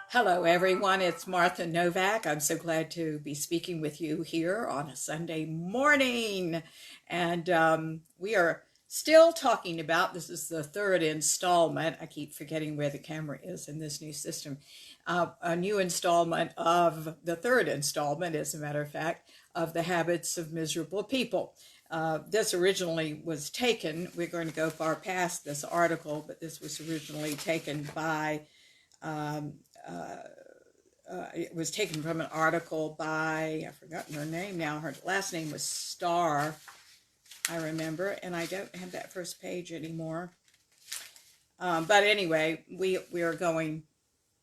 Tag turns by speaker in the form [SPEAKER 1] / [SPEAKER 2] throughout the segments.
[SPEAKER 1] Hello, everyone. It's Martha Novak. I'm so glad to be speaking with you here on a Sunday morning. And we are still talking about this is the third installment. I keep forgetting where the camera is in this new system. A new installment of the third installment, as a matter of fact, of the habits of miserable people. This originally was taken, we're going to go far past this article, but this was originally taken by it was taken from an article by, I've forgotten her name now, her last name was Starr, I remember, and I don't have that first page anymore. But anyway, we are going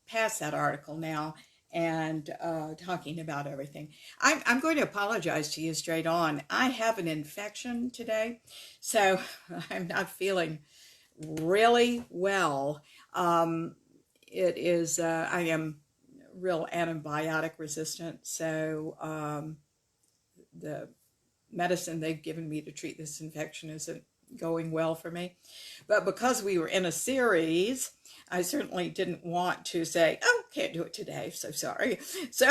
[SPEAKER 1] past that article now and talking about everything. I'm going to apologize to you straight on. I have an infection today, so I'm not feeling really well. It is, I am real antibiotic resistant, so the medicine they've given me to treat this infection isn't going well for me. But because we were in a series, I certainly didn't want to say, oh, can't do it today, so sorry. So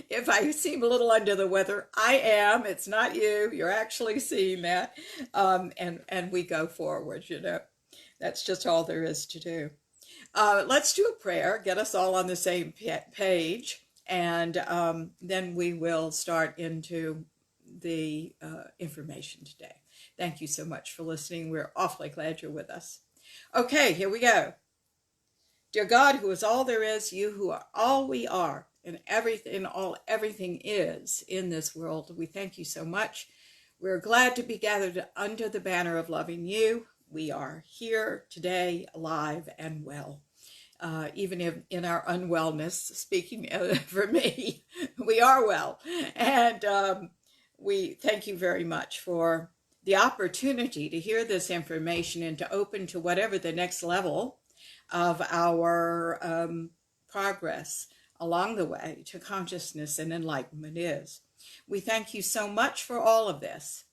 [SPEAKER 1] if I seem a little under the weather, I am. It's not you. You're actually seeing that. And we go forward, you know. That's just all there is to do. Let's do a prayer, get us all on the same page, and then we will start into the information today. Thank you so much for listening. We're awfully glad you're with us. Okay, here we go. Dear God, who is all there is, you who are all we are, and everything is in this world, we thank you so much. We're glad to be gathered under the banner of loving you. We are here today, alive and well. Even in our unwellness, speaking for me, we are well. And we thank you very much for the opportunity to hear this information and to open to whatever the next level of our progress along the way to consciousness and enlightenment is. We thank you so much for all of this.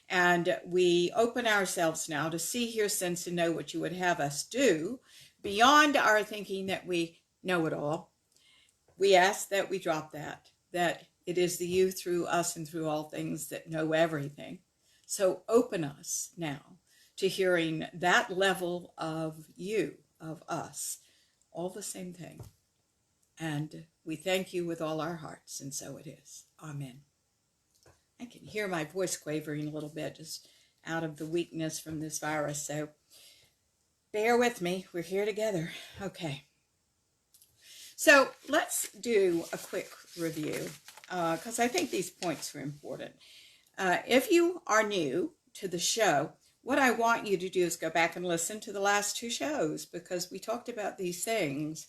[SPEAKER 1] And we open ourselves now to see, hear, sense, and know what you would have us do beyond our thinking that we know it all. We ask that we drop that it is the you through us and through all things that know everything. So open us now to hearing that level of you, of us, all the same thing. And we thank you with all our hearts, and so it is. Amen. I can hear my voice quavering a little bit, just out of the weakness from this virus, so bear with me. We're here together. Okay. So let's do a quick review, because I think these points are important. If you are new to the show, what I want you to do is go back and listen to the last two shows, because we talked about these things.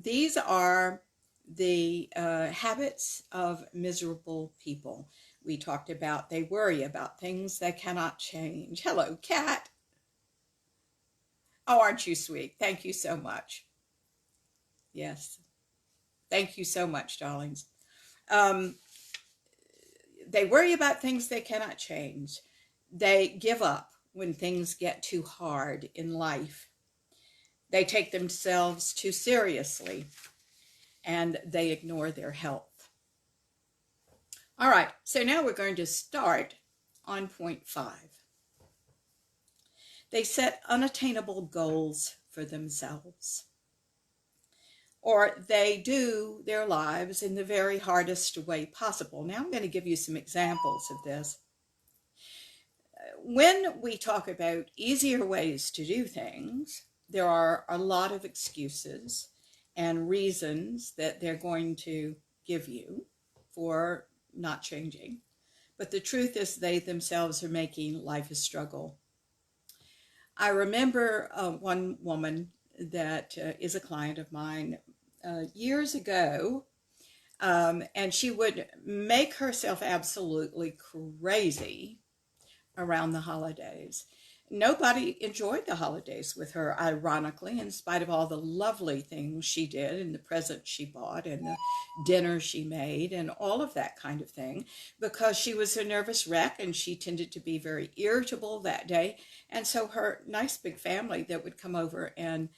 [SPEAKER 1] These are the habits of miserable people. We talked about they worry about things they cannot change. Hello, Kat. Oh, aren't you sweet? Thank you so much. Yes. Thank you so much, darlings. They worry about things they cannot change. They give up when things get too hard in life. They take themselves too seriously, and they ignore their health. All right, so now we're going to start on point 5. They set unattainable goals for themselves, or they do their lives in the very hardest way possible. Now I'm going to give you some examples of this. When we talk about easier ways to do things, there are a lot of excuses and reasons that they're going to give you for not changing. But the truth is they themselves are making life a struggle. I remember one woman that is a client of mine years ago, and she would make herself absolutely crazy around the holidays. nobody enjoyed the holidays with her, ironically, in spite of all the lovely things she did and the presents she bought and the dinner she made and all of that kind of thing, because she was a nervous wreck and she tended to be very irritable that day. And so her nice big family that would come over and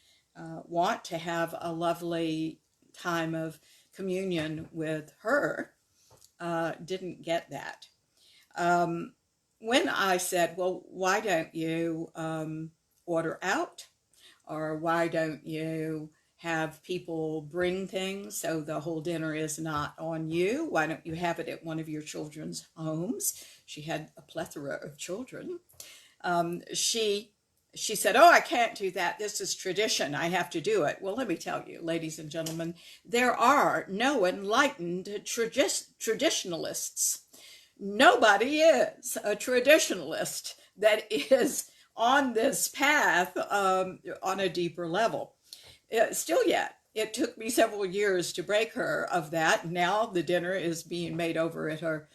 [SPEAKER 1] want to have a lovely time of communion with her didn't get that. When I said, well, why don't you order out? Or why don't you have people bring things so the whole dinner is not on you? Why don't you have it at one of your children's homes? She had a plethora of children. She said, oh, I can't do that. This is tradition. I have to do it. Well, let me tell you, ladies and gentlemen, there are no enlightened traditionalists. Nobody is a traditionalist that is on this path on a deeper level. Still yet, it took me several years to break her of that. Now the dinner is being made over at her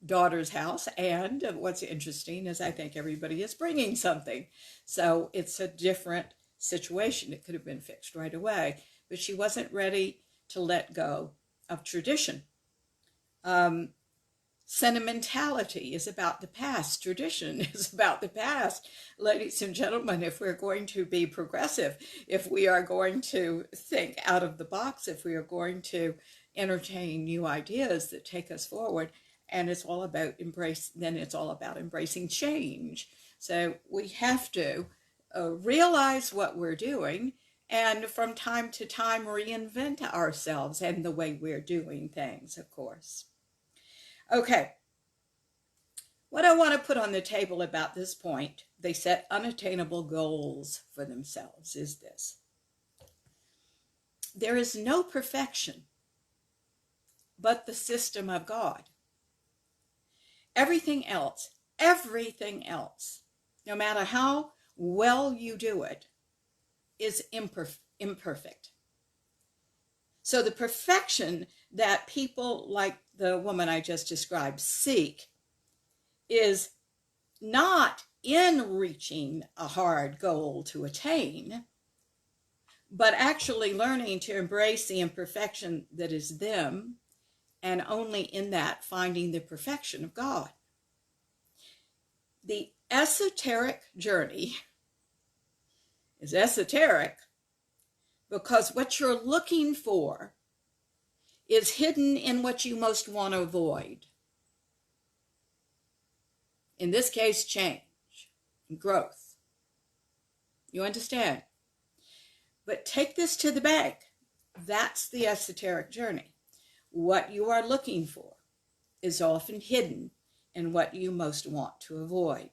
[SPEAKER 1] daughter's house. And what's interesting is I think everybody is bringing something. So it's a different situation. It could have been fixed right away. But she wasn't ready to let go of tradition. Sentimentality is about the past. Tradition is about the past. Ladies and gentlemen, if we're going to be progressive, if we are going to think out of the box, if we are going to entertain new ideas that take us forward, and it's all about it's all about embracing change. So we have to realize what we're doing and from time to time reinvent ourselves and the way we're doing things, of course. Okay, what I want to put on the table about this point, they set unattainable goals for themselves, is this. There is no perfection but the system of God. Everything else, no matter how well you do it, is imperfect. So the perfection that people like the woman I just described seek is not in reaching a hard goal to attain, but actually learning to embrace the imperfection that is them, and only in that finding the perfection of God. The esoteric journey is esoteric because what you're looking for is hidden in what you most want to avoid. In this case, change and growth. You understand? But take this to the bank. That's the esoteric journey. What you are looking for is often hidden in what you most want to avoid.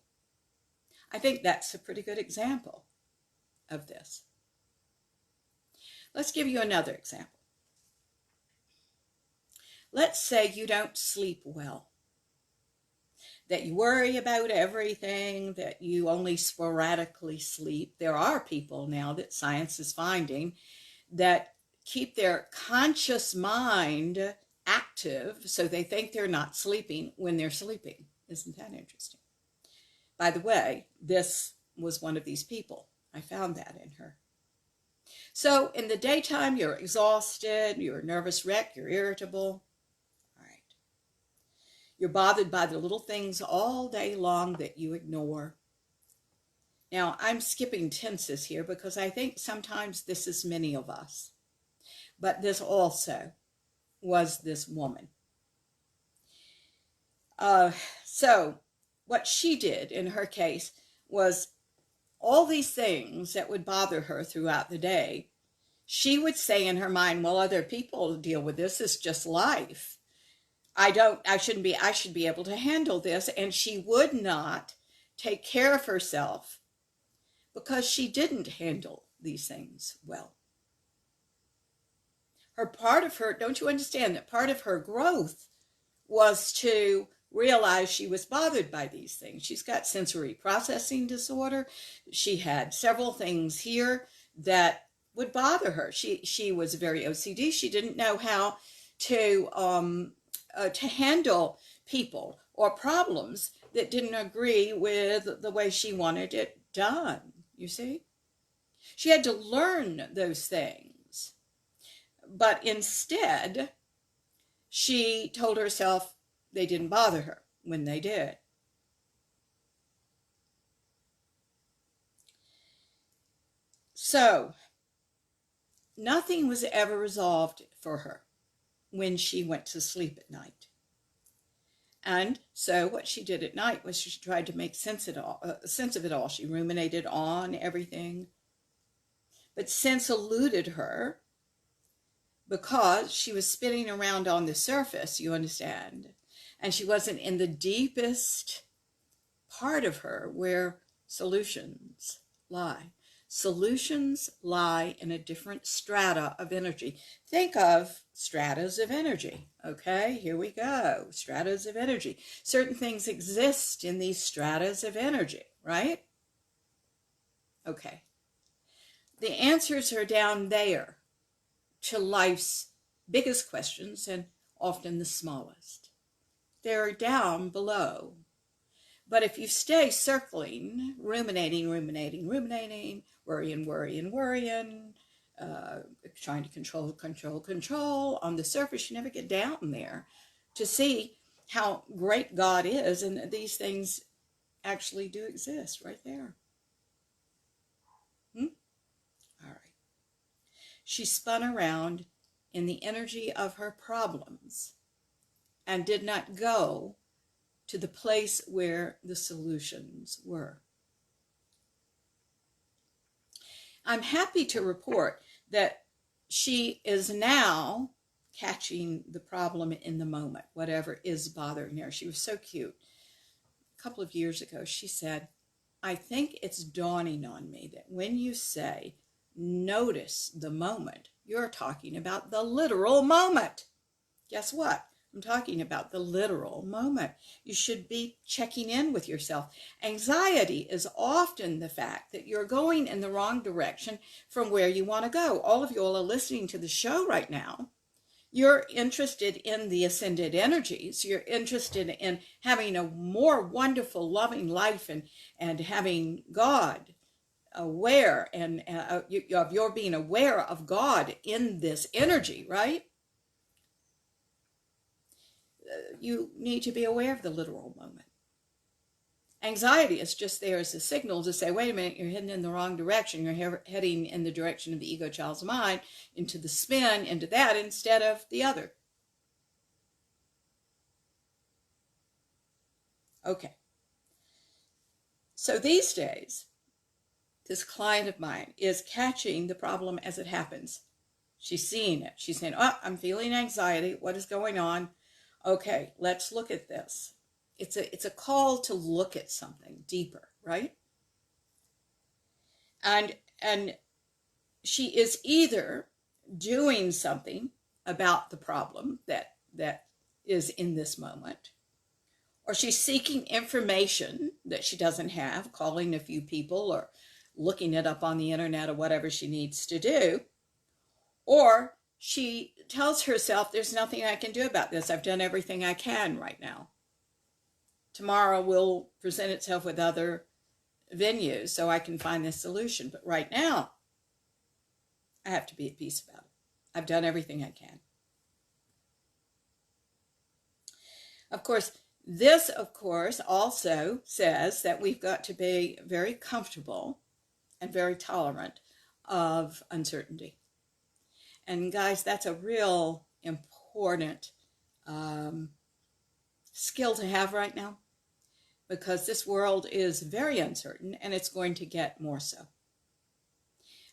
[SPEAKER 1] I think that's a pretty good example of this. Let's give you another example. Let's say you don't sleep well, that you worry about everything, that you only sporadically sleep. There are people now that science is finding that keep their conscious mind active so they think they're not sleeping when they're sleeping. Isn't that interesting? By the way, this was one of these people. I found that in her. So in the daytime, you're exhausted, you're a nervous wreck, you're irritable. All right. You're bothered by the little things all day long that you ignore. Now, I'm skipping tenses here because I think sometimes this is many of us. But this also was this woman. So what she did in her case was all these things that would bother her throughout the day. She would say in her mind, well, other people deal with this. It's just life. I should be able to handle this. And she would not take care of herself because she didn't handle these things well. Don't you understand that part of her growth was to realize she was bothered by these things? She's got sensory processing disorder. She had several things here that would bother her. She was very OCD. She didn't know how to handle people or problems that didn't agree with the way she wanted it done, you see? She had to learn those things. But instead, she told herself they didn't bother her when they did. So, nothing was ever resolved for her when she went to sleep at night. And so what she did at night was she tried to make sense of it all. She ruminated on everything. But sense eluded her because she was spinning around on the surface, you understand? And she wasn't in the deepest part of her where solutions lie. Solutions lie in a different strata of energy. Think of stratas of energy. Okay, here we go. Stratas of energy. Certain things exist in these stratas of energy, right? Okay. The answers are down there to life's biggest questions and often the smallest. They're down below. But if you stay circling, ruminating, worrying, trying to control, on the surface, you never get down there to see how great God is, and these things actually do exist right there. All right. She spun around in the energy of her problems and did not go to the place where the solutions were. I'm happy to report that she is now catching the problem in the moment, whatever is bothering her. She was so cute. A couple of years ago, she said, I think it's dawning on me that when you say, notice the moment, you're talking about the literal moment. Guess what? I'm talking about the literal moment. You should be checking in with yourself. Anxiety is often the fact that you're going in the wrong direction from where you want to go. All of you all are listening to the show right now. You're interested in the ascended energies. You're interested in having a more wonderful, loving life and having God aware and of your being aware of God in this energy, right? You need to be aware of the literal moment. Anxiety is just there as a signal to say, wait a minute, you're heading in the wrong direction. You're heading in the direction of the ego child's mind, into the spin, into that, instead of the other. Okay. So these days, this client of mine is catching the problem as it happens. She's seeing it. She's saying, oh, I'm feeling anxiety. What is going on? Okay, let's look at this. It's a call to look at something deeper, right? And she is either doing something about the problem that is in this moment, or she's seeking information that she doesn't have, calling a few people or looking it up on the internet or whatever she needs to do, or she tells herself, there's nothing I can do about this. I've done everything I can right now. Tomorrow will present itself with other venues so I can find this solution. But right now, I have to be at peace about it. I've done everything I can. Of course, this, also says that we've got to be very comfortable and very tolerant of uncertainty. And guys, that's a real important skill to have right now, because this world is very uncertain and it's going to get more so.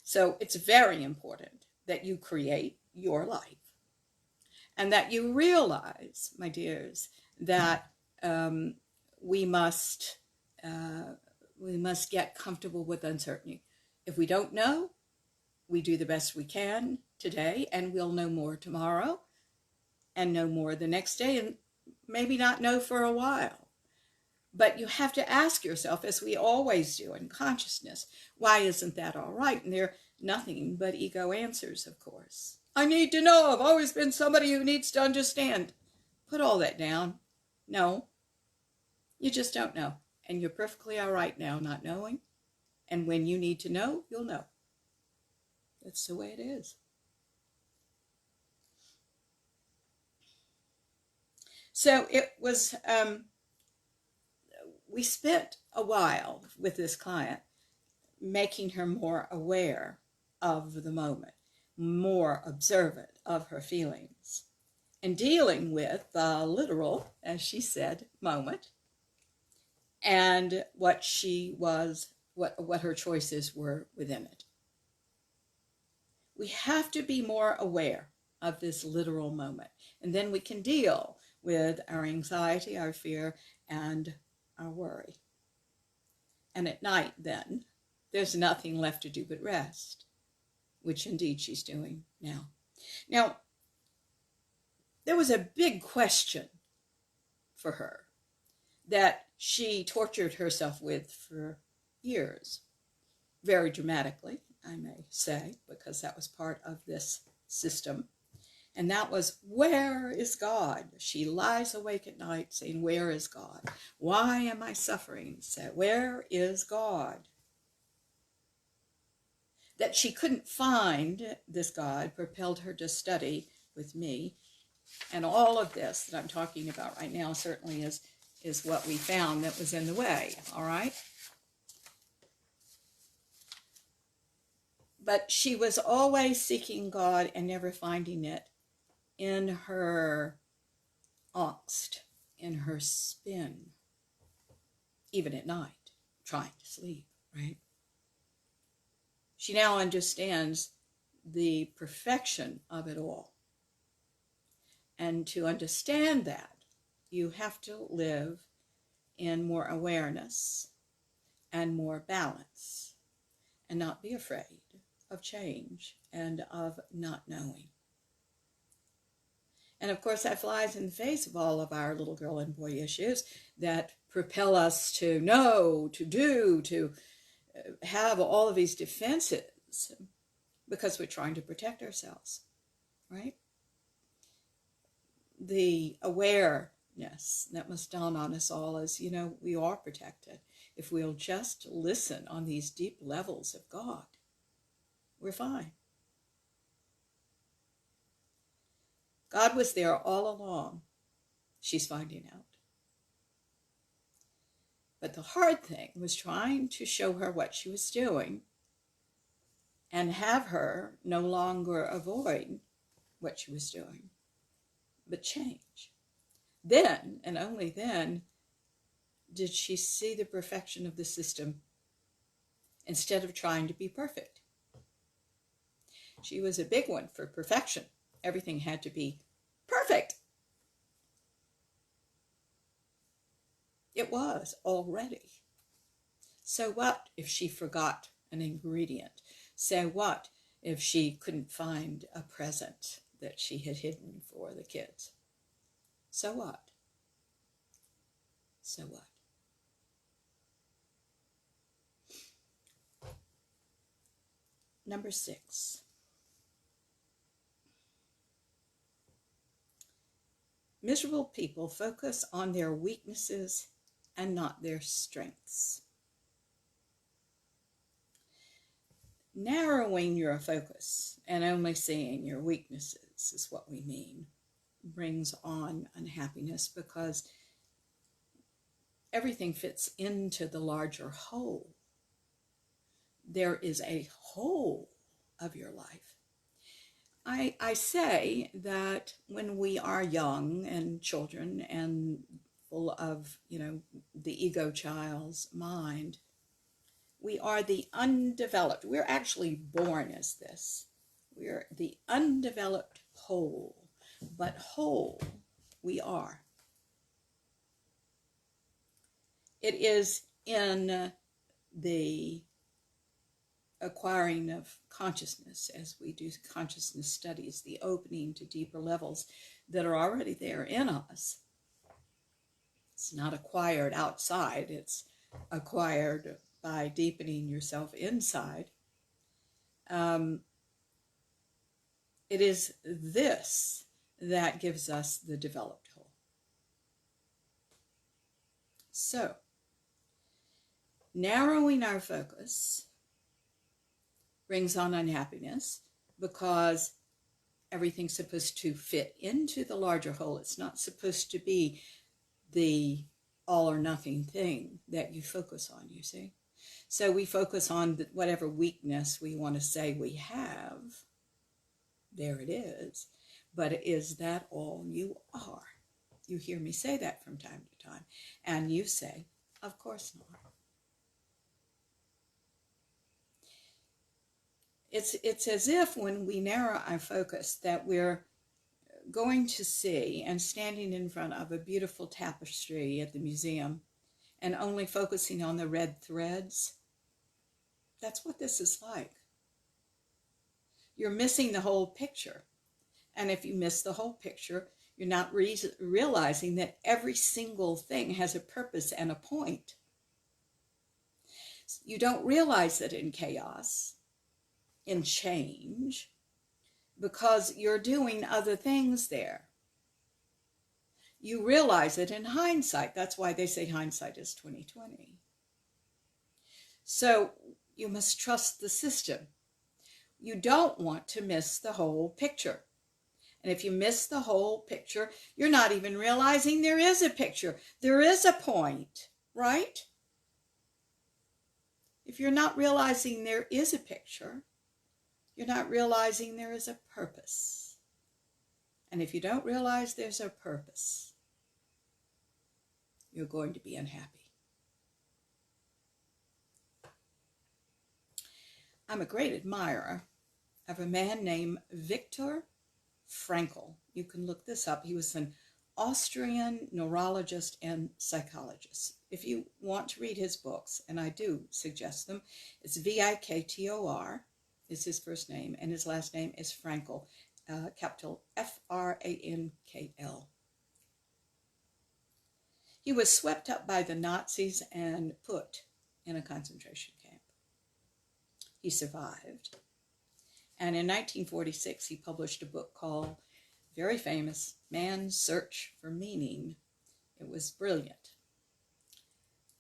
[SPEAKER 1] So it's very important that you create your life and that you realize, my dears, that we must get comfortable with uncertainty. If we don't know, we do the best we can today, and we'll know more tomorrow, and know more the next day, and maybe not know for a while. But you have to ask yourself, as we always do in consciousness, why isn't that all right? And they're nothing but ego answers, of course. I need to know. I've always been somebody who needs to understand. Put all that down. No. You just don't know. And you're perfectly all right now not knowing. And when you need to know, you'll know. That's the way it is. So it was, we spent a while with this client making her more aware of the moment, more observant of her feelings, and dealing with the literal, as she said, moment, and what she was, what her choices were within it. We have to be more aware of this literal moment, and then we can deal with our anxiety, our fear, and our worry. And at night, then, there's nothing left to do but rest, which indeed she's doing now. Now, there was a big question for her that she tortured herself with for years, very dramatically, I may say, because that was part of this system. And that was, where is God? She lies awake at night saying, where is God? Why am I suffering? So, where is God? That she couldn't find this God propelled her to study with me. And all of this that I'm talking about right now certainly is what we found that was in the way, all right? But she was always seeking God and never finding it in her angst, in her spin, even at night, trying to sleep, right? She now understands the perfection of it all. And to understand that, you have to live in more awareness and more balance and not be afraid of change and of not knowing. And of course, that flies in the face of all of our little girl and boy issues that propel us to know, to do, to have all of these defenses because we're trying to protect ourselves, right? The awareness that must dawn on us all is, we are protected. If we'll just listen on these deep levels of God, we're fine. God was there all along, she's finding out. But the hard thing was trying to show her what she was doing and have her no longer avoid what she was doing, but change. Then, and only then, did she see the perfection of the system instead of trying to be perfect. She was a big one for perfection. Everything had to be perfect. It was already. So what if she forgot an ingredient? So what if she couldn't find a present that she had hidden for the kids? So what? So what? Number 6. Miserable people focus on their weaknesses and not their strengths. Narrowing your focus and only seeing your weaknesses is what we mean, brings on unhappiness because everything fits into the larger whole. There is a whole of your life. I say that when we are young and children and full of, the ego child's mind, we are the undeveloped. We're actually born as this. We're the undeveloped whole, but whole we are. It is in the acquiring of consciousness, as we do consciousness studies, the opening to deeper levels that are already there in us. It's not acquired outside, it's acquired by deepening yourself inside. It is this that gives us the developed whole. So, narrowing our focus brings on unhappiness because everything's supposed to fit into the larger whole. It's not supposed to be the all or nothing thing that you focus on, you see. So we focus on whatever weakness we want to say we have. There it is. But is that all you are? You hear me say that from time to time. And you say, of course not. It's as if when we narrow our focus that we're going to see and standing in front of a beautiful tapestry at the museum and only focusing on the red threads. That's what this is like. You're missing the whole picture. And if you miss the whole picture, you're not realizing that every single thing has a purpose and a point. You don't realize that in chaos, in change, because you're doing other things there. You realize it in hindsight. That's why they say hindsight is 20/20. So you must trust the system. You don't want to miss the whole picture. And if you miss the whole picture, you're not even realizing there is a picture. There is a point, right? If you're not realizing there is a picture, you're not realizing there is a purpose. And if you don't realize there's a purpose, you're going to be unhappy. I'm a great admirer of a man named Viktor Frankl. You can look this up. He was an Austrian neurologist and psychologist. If you want to read his books, and I do suggest them, it's Viktor is his first name, and his last name is Frankl, capital Frankl. He was swept up by the Nazis and put in a concentration camp. He survived. And in 1946, he published a book called, very famous, Man's Search for Meaning. It was brilliant.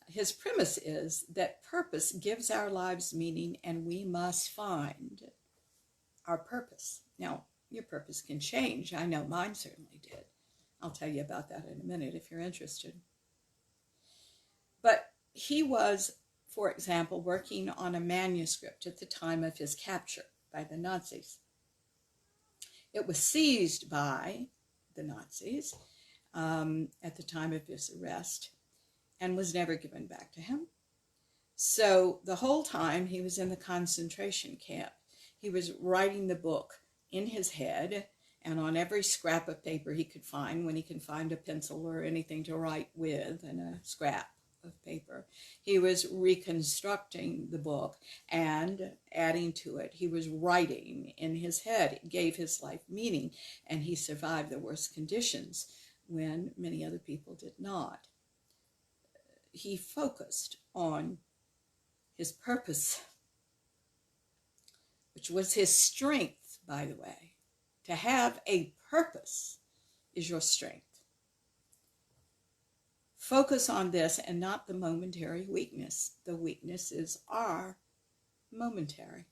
[SPEAKER 1] His premise is that purpose gives our lives meaning, and we must find our purpose. Now, your purpose can change. I know mine certainly did. I'll tell you about that in a minute if you're interested. But he was, for example, working on a manuscript at the time of his capture by the Nazis. It was seized by the Nazis at the time of his arrest and was never given back to him. So the whole time he was in the concentration camp, he was writing the book in his head and on every scrap of paper he could find, when he could find a pencil or anything to write with and a scrap of paper. He was reconstructing the book and adding to it. He was writing in his head. It gave his life meaning, and he survived the worst conditions when many other people did not. He focused on his purpose, which was his strength, by the way. To have a purpose is your strength. Focus on this and not the momentary weakness. The weaknesses are momentary.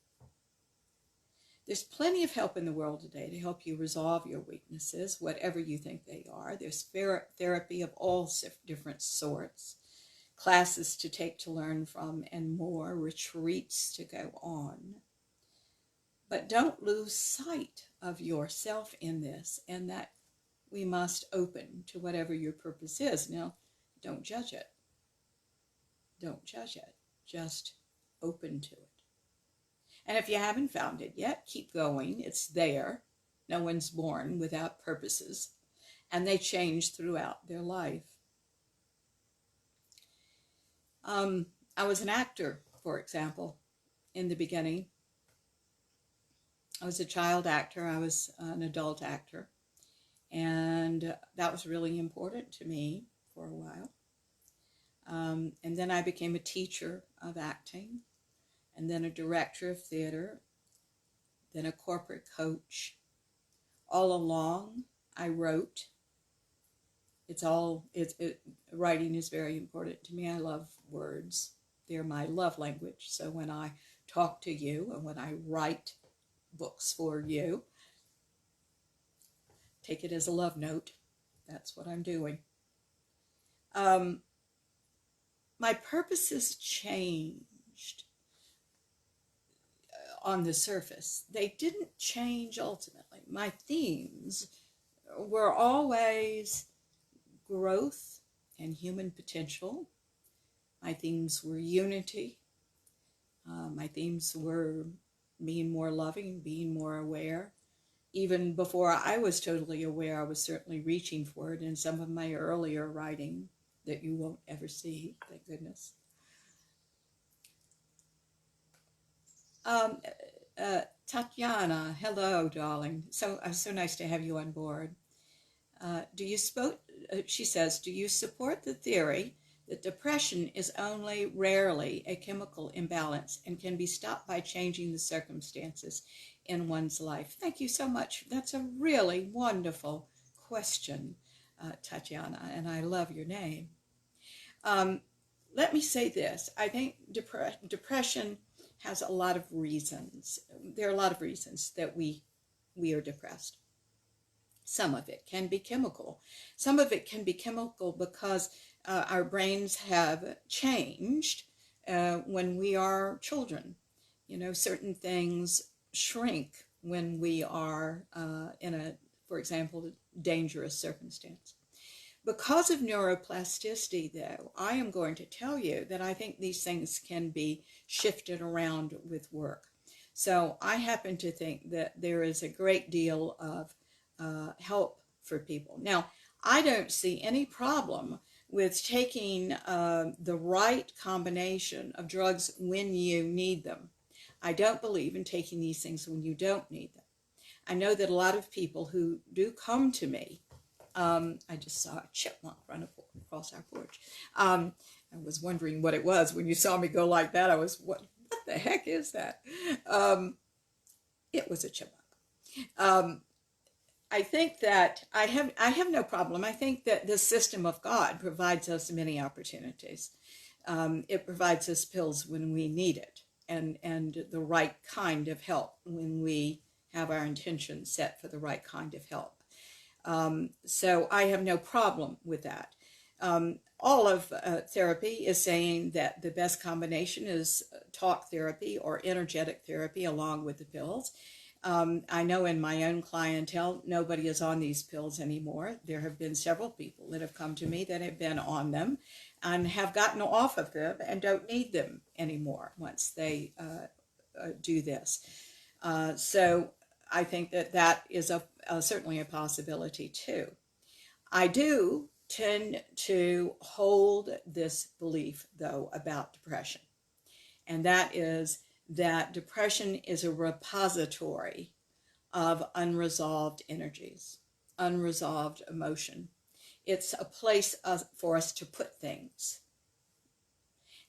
[SPEAKER 1] There's plenty of help in the world today to help you resolve your weaknesses, whatever you think they are. There's therapy of all different sorts, classes to take to learn from, and more, retreats to go on. But don't lose sight of yourself in this, and that we must open to whatever your purpose is. Now, don't judge it. Don't judge it. Just open to it. And if you haven't found it yet, keep going. It's there. No one's born without purposes, and they change throughout their life. I was an actor, for example, in the beginning. I was a child actor. I was an adult actor. And that was really important to me for a while. And then I became a teacher of acting, and then a director of theater, then a corporate coach. All along, I wrote Writing is very important to me. I love words. They're my love language. So when I talk to you and when I write books for you, take it as a love note. That's what I'm doing. My purposes changed on the surface. They didn't change ultimately. My themes were always growth and human potential. My themes were unity. My themes were being more loving, being more aware. Even before I was totally aware, I was certainly reaching for it in some of my earlier writing that you won't ever see, thank goodness. Tatiana, hello, darling. So nice to have you on board. She says, do you support the theory that depression is only rarely a chemical imbalance and can be stopped by changing the circumstances in one's life? Thank you so much. That's a really wonderful question, Tatiana, and I love your name. Let me say this. I think depression has a lot of reasons. There are a lot of reasons that we are depressed. Some of it can be chemical. Some of it can be chemical because our brains have changed when we are children. You know, certain things shrink when we are for example, dangerous circumstance. Because of neuroplasticity, though, I am going to tell you that I think these things can be shifted around with work. So I happen to think that there is a great deal of help for people. Now, I don't see any problem with taking the right combination of drugs when you need them. I don't believe in taking these things when you don't need them. I know that a lot of people who do come to me, I just saw a chipmunk run across our porch. I was wondering what it was. When you saw me go like that, I was, what the heck is that? It was a chipmunk. I think that I have no problem. I think that the system of God provides us many opportunities. It provides us pills when we need it, and the right kind of help when we have our intentions set for the right kind of help. So I have no problem with that. All of therapy is saying that the best combination is talk therapy or energetic therapy along with the pills. I know in my own clientele, nobody is on these pills anymore. There have been several people that have come to me that have been on them and have gotten off of them and don't need them anymore once they do this. So I think that is certainly a possibility too. I do tend to hold this belief, though, about depression, and that is that depression is a repository of unresolved energies, unresolved emotion. It's a place for us to put things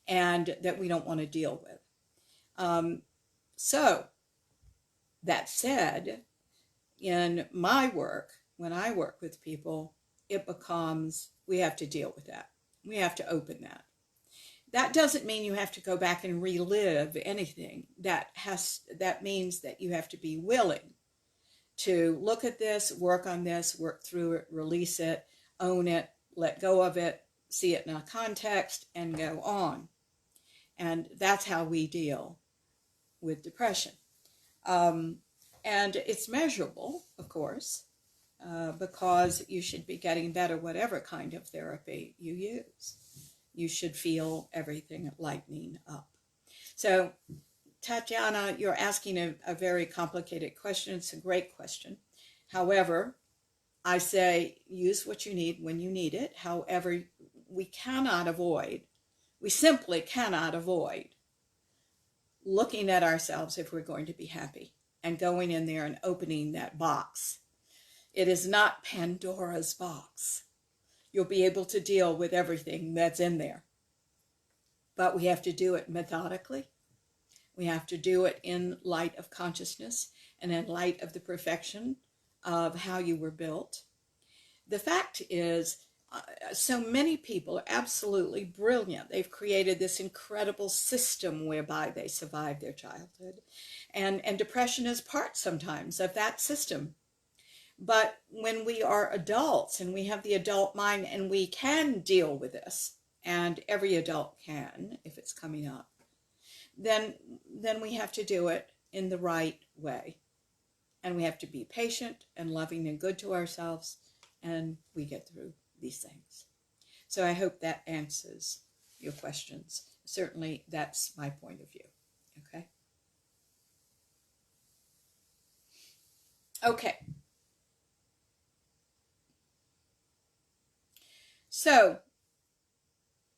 [SPEAKER 1] and that we don't want to deal with. So, that said, in my work, when I work with people, it becomes, we have to deal with that. We have to open that. That doesn't mean you have to go back and relive anything. That means that you have to be willing to look at this, work on this, work through it, release it, own it, let go of it, see it in a context, and go on. And that's how we deal with depression. And it's measurable, of course, because you should be getting better whatever kind of therapy you use. You should feel everything lightening up. So, Tatiana, you're asking a very complicated question. It's a great question. However, I say use what you need when you need it. However, we simply cannot avoid looking at ourselves if we're going to be happy and going in there and opening that box. It is not Pandora's box. You'll be able to deal with everything that's in there. But we have to do it methodically. We have to do it in light of consciousness and in light of the perfection of how you were built. The fact is, So many people are absolutely brilliant. They've created this incredible system whereby they survive their childhood. And depression is part sometimes of that system. But when we are adults and we have the adult mind and we can deal with this, and every adult can if it's coming up, then we have to do it in the right way. And we have to be patient and loving and good to ourselves, and we get through these things. So I hope that answers your questions. Certainly, that's my point of view. Okay? Okay. So,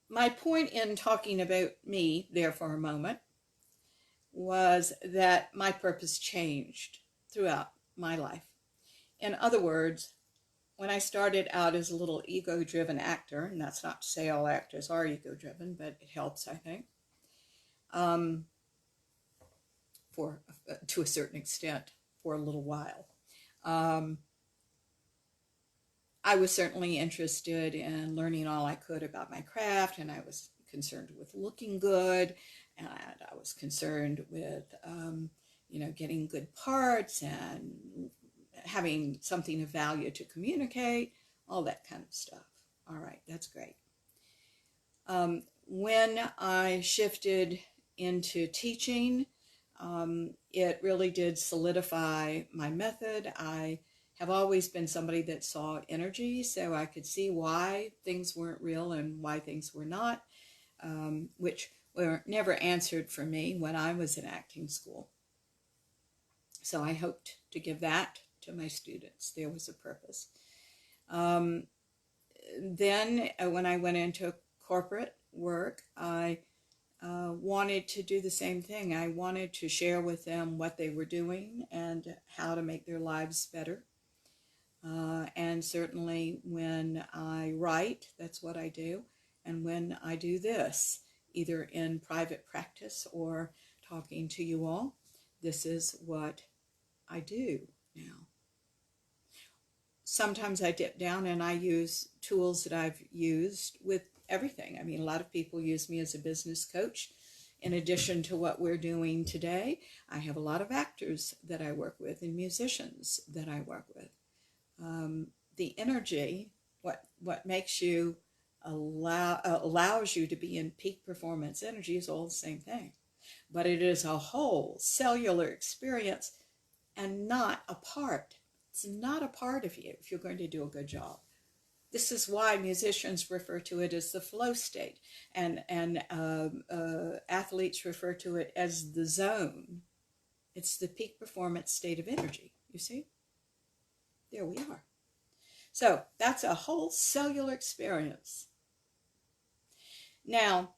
[SPEAKER 1] my point in talking about me there for a moment was that my purpose changed throughout my life. In other words, when I started out as a little ego-driven actor, and that's not to say all actors are ego-driven, but it helps, I think, to a certain extent, for a little while. I was certainly interested in learning all I could about my craft, and I was concerned with looking good, and I was concerned with, getting good parts and having something of value to communicate, all that kind of stuff. All right, that's great. When I shifted into teaching, it really did solidify my method. I have always been somebody that saw energy, so I could see why things weren't real and why things were not, which were never answered for me when I was in acting school. So I hoped to give that to my students. There was a purpose. Then when I went into corporate work, I wanted to do the same thing. I wanted to share with them what they were doing and how to make their lives better. And certainly when I write, that's what I do. And when I do this, either in private practice or talking to you all, this is what I do now. Sometimes I dip down and I use tools that I've used with everything. I mean, a lot of people use me as a business coach. In addition to what we're doing today, I have a lot of actors that I work with and musicians that I work with. The energy, what makes you allows you to be in peak performance energy is all the same thing. But it is a whole cellular experience and not a part. It's not a part of you if you're going to do a good job. This is why musicians refer to it as the flow state, and athletes refer to it as the zone. It's the peak performance state of energy, you see? There we are. So that's a whole cellular experience. Now,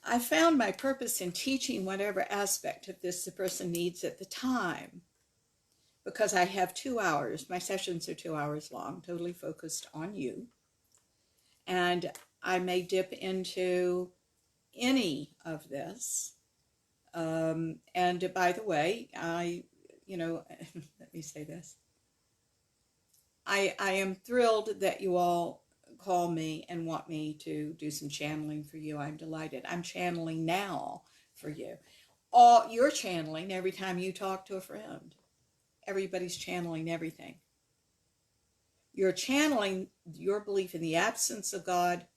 [SPEAKER 1] I found my purpose in teaching whatever aspect of this the person needs at the time, because I have 2 hours. My sessions are 2 hours long, totally focused on you. And I may dip into any of this. And by the way, let me say this. I am thrilled that you all call me and want me to do some channeling for you. I'm delighted. I'm channeling now for you. You're channeling every time you talk to a friend. Everybody's channeling everything. You're channeling your belief in the absence of God,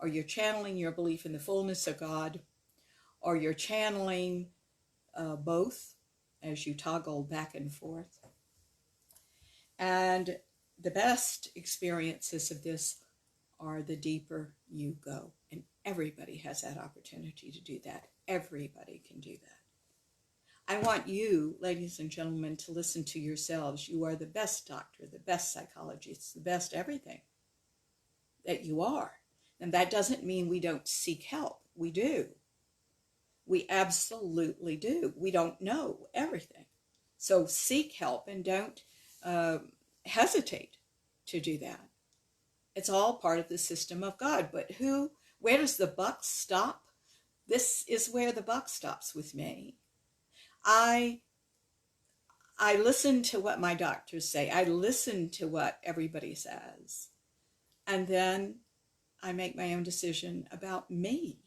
[SPEAKER 1] or you're channeling your belief in the fullness of God, or you're channeling both as you toggle back and forth. And the best experiences of this are the deeper you go. And everybody has that opportunity to do that. Everybody can do that. I want you, ladies and gentlemen, to listen to yourselves. You are the best doctor, the best psychologist, the best everything that you are. And that doesn't mean we don't seek help. We do. We absolutely do. We don't know everything. So seek help and don't hesitate to do that. It's all part of the system of God. But where does the buck stop? This is where the buck stops with me. I I listen to what my doctors say. I listen to what everybody says. And then I make my own decision about me.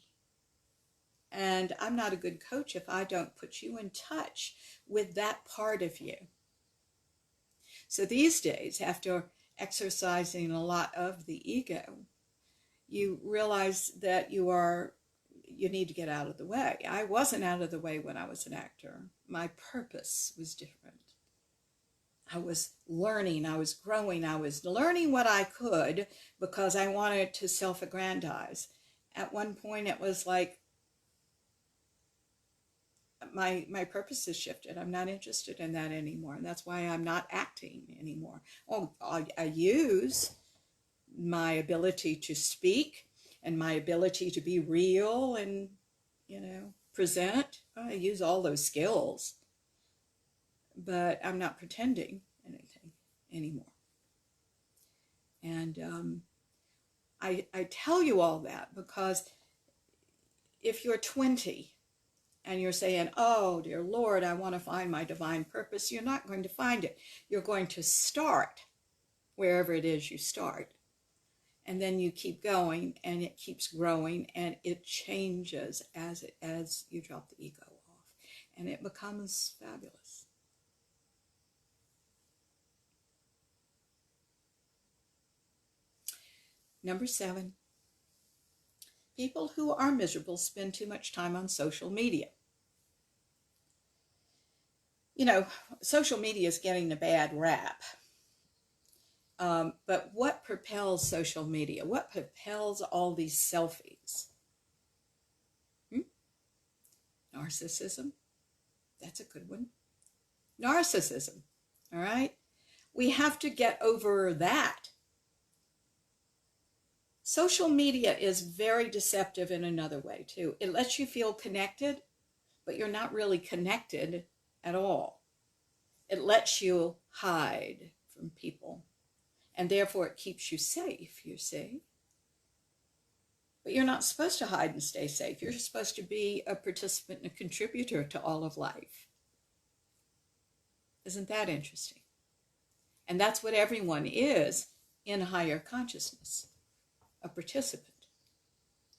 [SPEAKER 1] And I'm not a good coach if I don't put you in touch with that part of you. So these days, after exercising a lot of the ego, you realize that you need to get out of the way. I wasn't out of the way when I was an actor. My purpose was different. I was learning, I was growing, I was learning what I could because I wanted to self-aggrandize. At one point it was like my purpose has shifted. I'm not interested in that anymore, and that's why I'm not acting anymore. Oh, I use my ability to speak and my ability to be real and, present. I use all those skills, but I'm not pretending anything anymore. And I tell you all that because if you're 20 and you're saying, oh, dear Lord, I want to find my divine purpose, you're not going to find it. You're going to start wherever it is you start. And then you keep going, and it keeps growing, and it changes as you drop the ego off. And it becomes fabulous. Number 7. People who are miserable spend too much time on social media. Social media is getting a bad rap. But what propels social media? What propels all these selfies? Narcissism. That's a good one. Narcissism. All right? We have to get over that. Social media is very deceptive in another way, too. It lets you feel connected, but you're not really connected at all. It lets you hide from people, and therefore it keeps you safe, you see. But you're not supposed to hide and stay safe. You're supposed to be a participant and a contributor to all of life. Isn't that interesting? And that's what everyone is in higher consciousness. A participant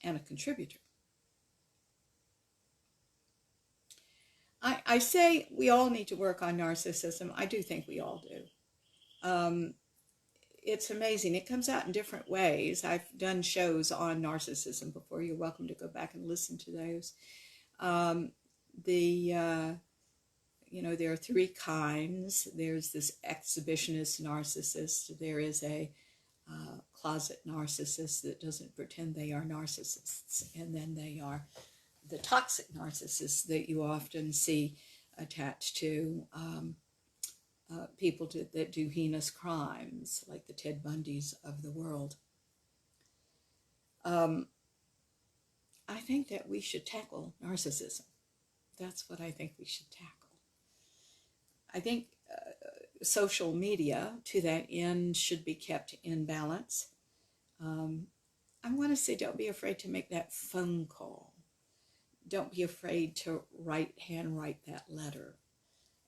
[SPEAKER 1] and a contributor. I say we all need to work on narcissism. I do think we all do. It's amazing. It comes out in different ways. I've done shows on narcissism before. You're welcome to go back and listen to those. There are 3 kinds. There's this exhibitionist narcissist. There is a closet narcissist that doesn't pretend they are narcissists. And then they are the toxic narcissists that you often see attached to people that do heinous crimes, like the Ted Bundys of the world. I think that we should tackle narcissism. That's what I think we should tackle. I think social media, to that end, should be kept in balance. I want to say, don't be afraid to make that phone call. Don't be afraid to handwrite that letter.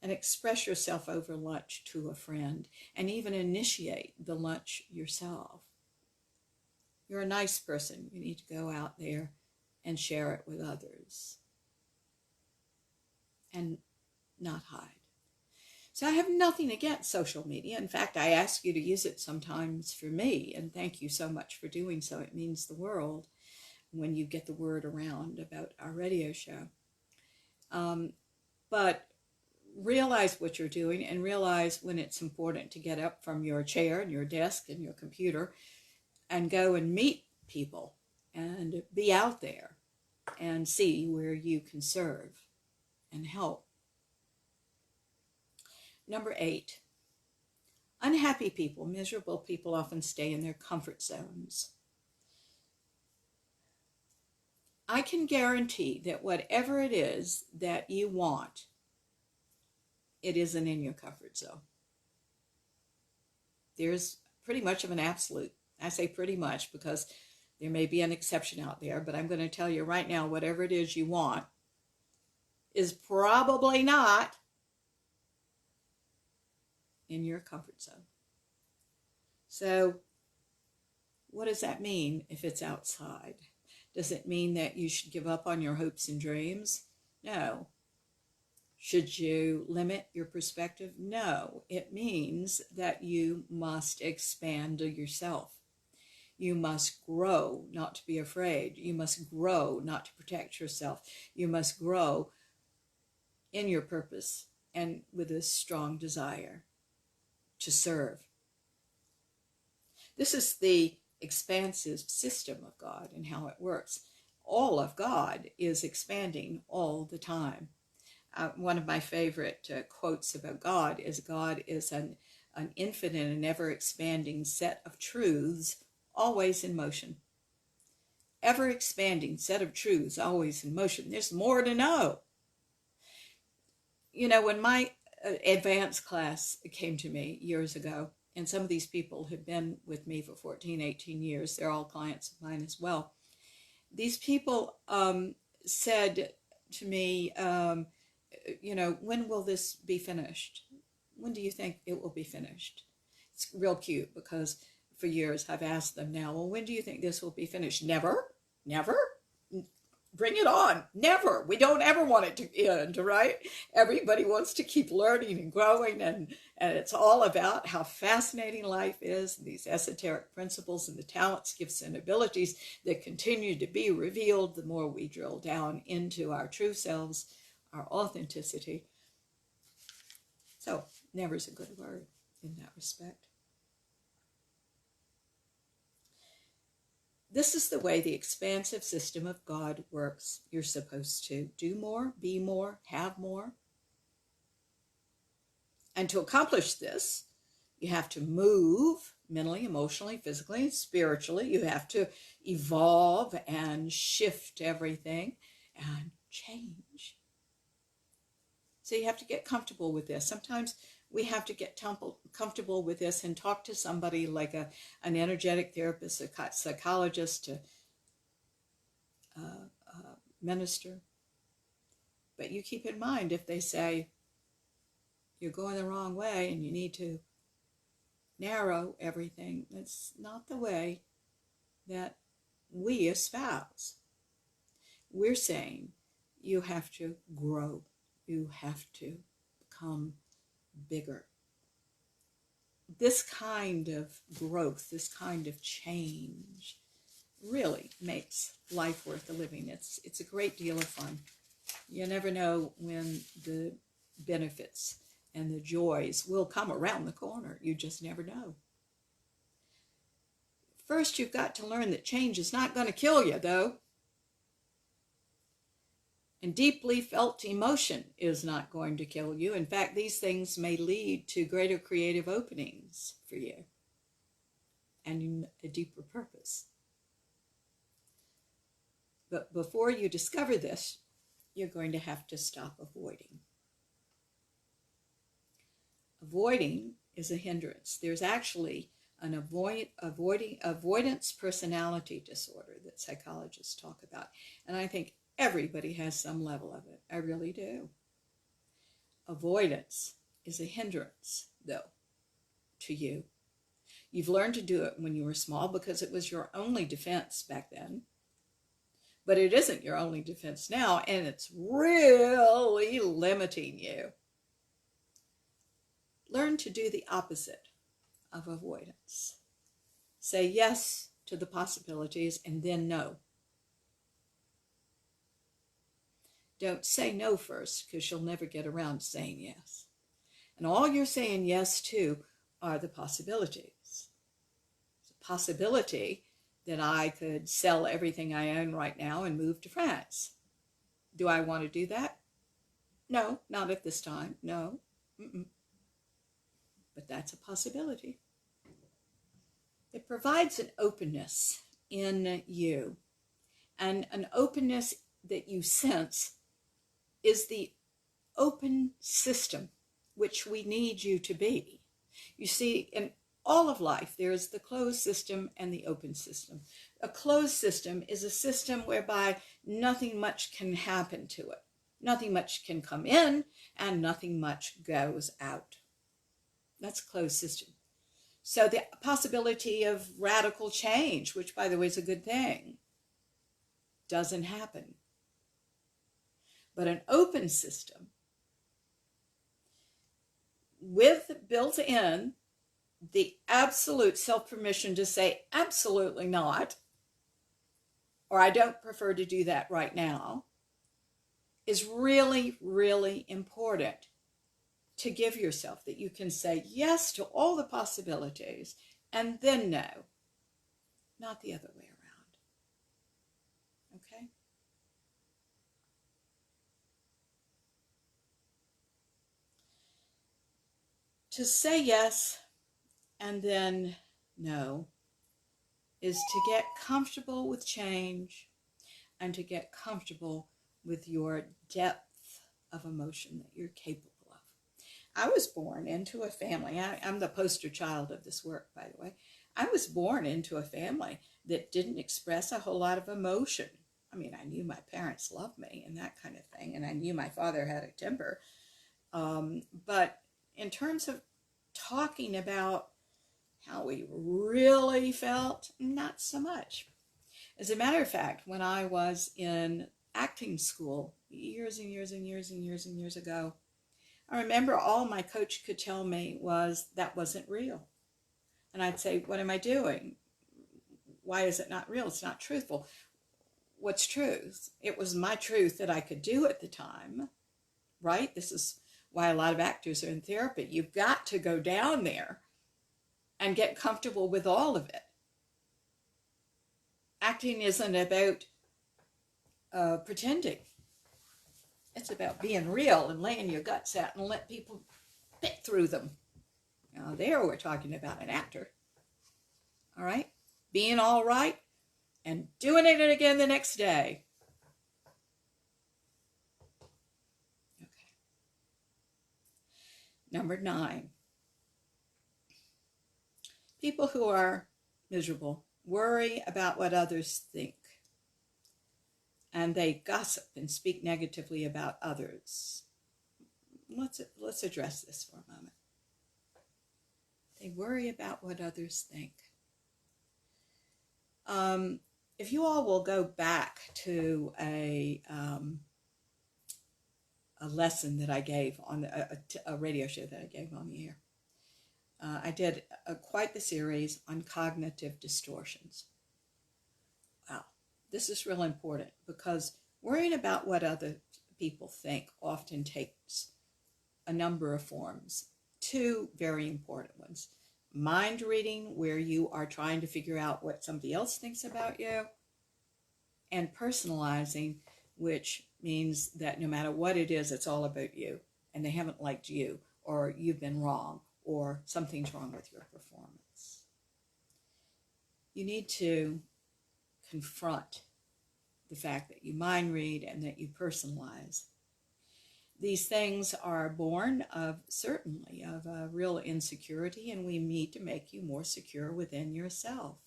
[SPEAKER 1] And express yourself over lunch to a friend, and even initiate the lunch yourself. You're a nice person. You need to go out there and share it with others. And not hide. So I have nothing against social media. In fact, I ask you to use it sometimes for me, and thank you so much for doing so. It means the world when you get the word around about our radio show. But realize what you're doing, and realize when it's important to get up from your chair and your desk and your computer and go and meet people and be out there and see where you can serve and help. Number 8, unhappy people, miserable people often stay in their comfort zones. I can guarantee that whatever it is that you want, it isn't in your comfort zone. There's pretty much of an absolute. I say pretty much because there may be an exception out there, but I'm going to tell you right now, whatever it is you want is probably not in your comfort zone. So what does that mean if it's outside? Does it mean that you should give up on your hopes and dreams? No. Should you limit your perspective? No. It means that you must expand yourself. You must grow, not to be afraid. You must grow, not to protect yourself. You must grow in your purpose and with a strong desire to serve. This is the expansive system of God and how it works. All of God is expanding all the time. One of my favorite quotes about God is an infinite and ever-expanding set of truths, always in motion. Ever-expanding set of truths, always in motion. There's more to know. You know, when my advanced class came to me years ago, and some of these people have been with me for 14, 18 years. They're all clients of mine as well. These people said to me, you know, when will this be finished? When do you think it will be finished? It's real cute because for years I've asked them now, well, when do you think this will be finished? Never? Never? Bring it on. Never. We don't ever want it to end, right? Everybody wants to keep learning and growing, and it's all about how fascinating life is, these esoteric principles and the talents, gifts, and abilities that continue to be revealed the more we drill down into our true selves, our authenticity. So, never is a good word in that respect. This is the way the expansive system of God works. You're supposed to do more, be more, have more. And to accomplish this, you have to move mentally, emotionally, physically, and spiritually. You have to evolve and shift everything and change. So you have to get comfortable with this. Sometimes we have to get comfortable with this and talk to somebody like an energetic therapist, a psychologist, a minister. But you keep in mind, if they say you're going the wrong way and you need to narrow everything, that's not the way that we espouse. We're saying you have to grow. You have to become bigger. This kind of growth, this kind of change really makes life worth the living. It's a great deal of fun. You never know when the benefits and the joys will come around the corner. You just never know. First, you've got to learn that change is not going to kill you, though. And deeply felt emotion is not going to kill you. In fact, these things may lead to greater creative openings for you and a deeper purpose. But before you discover this, you're going to have to stop avoiding. Avoiding is a hindrance. There's actually an avoidance personality disorder that psychologists talk about. And I think everybody has some level of it. I really do. Avoidance is a hindrance, though, to you. You've learned to do it when you were small because it was your only defense back then. But it isn't your only defense now, and it's really limiting you. Learn to do the opposite of avoidance. Say yes to the possibilities and then no. Don't say no first, because you'll never get around to saying yes. And all you're saying yes to are the possibilities. It's a possibility that I could sell everything I own right now and move to France. Do I want to do that? No, not at this time. No. But that's a possibility. It provides an openness in you, and an openness that you sense is the open system which we need you to be. You see, in all of life, there is the closed system and the open system. A closed system is a system whereby nothing much can happen to it. Nothing much can come in and nothing much goes out. That's a closed system. So the possibility of radical change, which by the way is a good thing, doesn't happen. But an open system with built in the absolute self-permission to say absolutely not, or I don't prefer to do that right now, is really, really important to give yourself, that you can say yes to all the possibilities and then no, not the other way around. Okay? To say yes and then no is to get comfortable with change and to get comfortable with your depth of emotion that you're capable of. I was born into a family. I'm the poster child of this work, by the way. I was born into a family that didn't express a whole lot of emotion. I mean, I knew my parents loved me and that kind of thing, and I knew my father had a temper. But in terms of talking about how we really felt, not so much. As a matter of fact, when I was in acting school years and years and years and years and years ago, I remember all my coach could tell me was that wasn't real. And I'd say, what am I doing? Why is it not real? It's not truthful. What's truth? It was my truth that I could do at the time, right? This is why a lot of actors are in therapy. You've got to go down there and get comfortable with all of it. Acting isn't about pretending. It's about being real and laying your guts out and let people pick through them. Now, there we're talking about an actor. All right? Being all right and doing it again the next day. Okay. Number 9. People who are miserable worry about what others think. And they gossip and speak negatively about others. Let's address this for a moment. They worry about what others think. If you all will go back to a lesson that I gave on a radio show that I gave on the air, I did quite the series on cognitive distortions. Wow, this is real important because worrying about what other people think often takes a number of forms. 2 very important ones. Mind reading, where you are trying to figure out what somebody else thinks about you, and personalizing, which means that no matter what it is, it's all about you, and they haven't liked you, or you've been wrong, or something's wrong with your performance. You need to confront the fact that you mind read and that you personalize. These things are born of, certainly, of a real insecurity, and we need to make you more secure within yourself.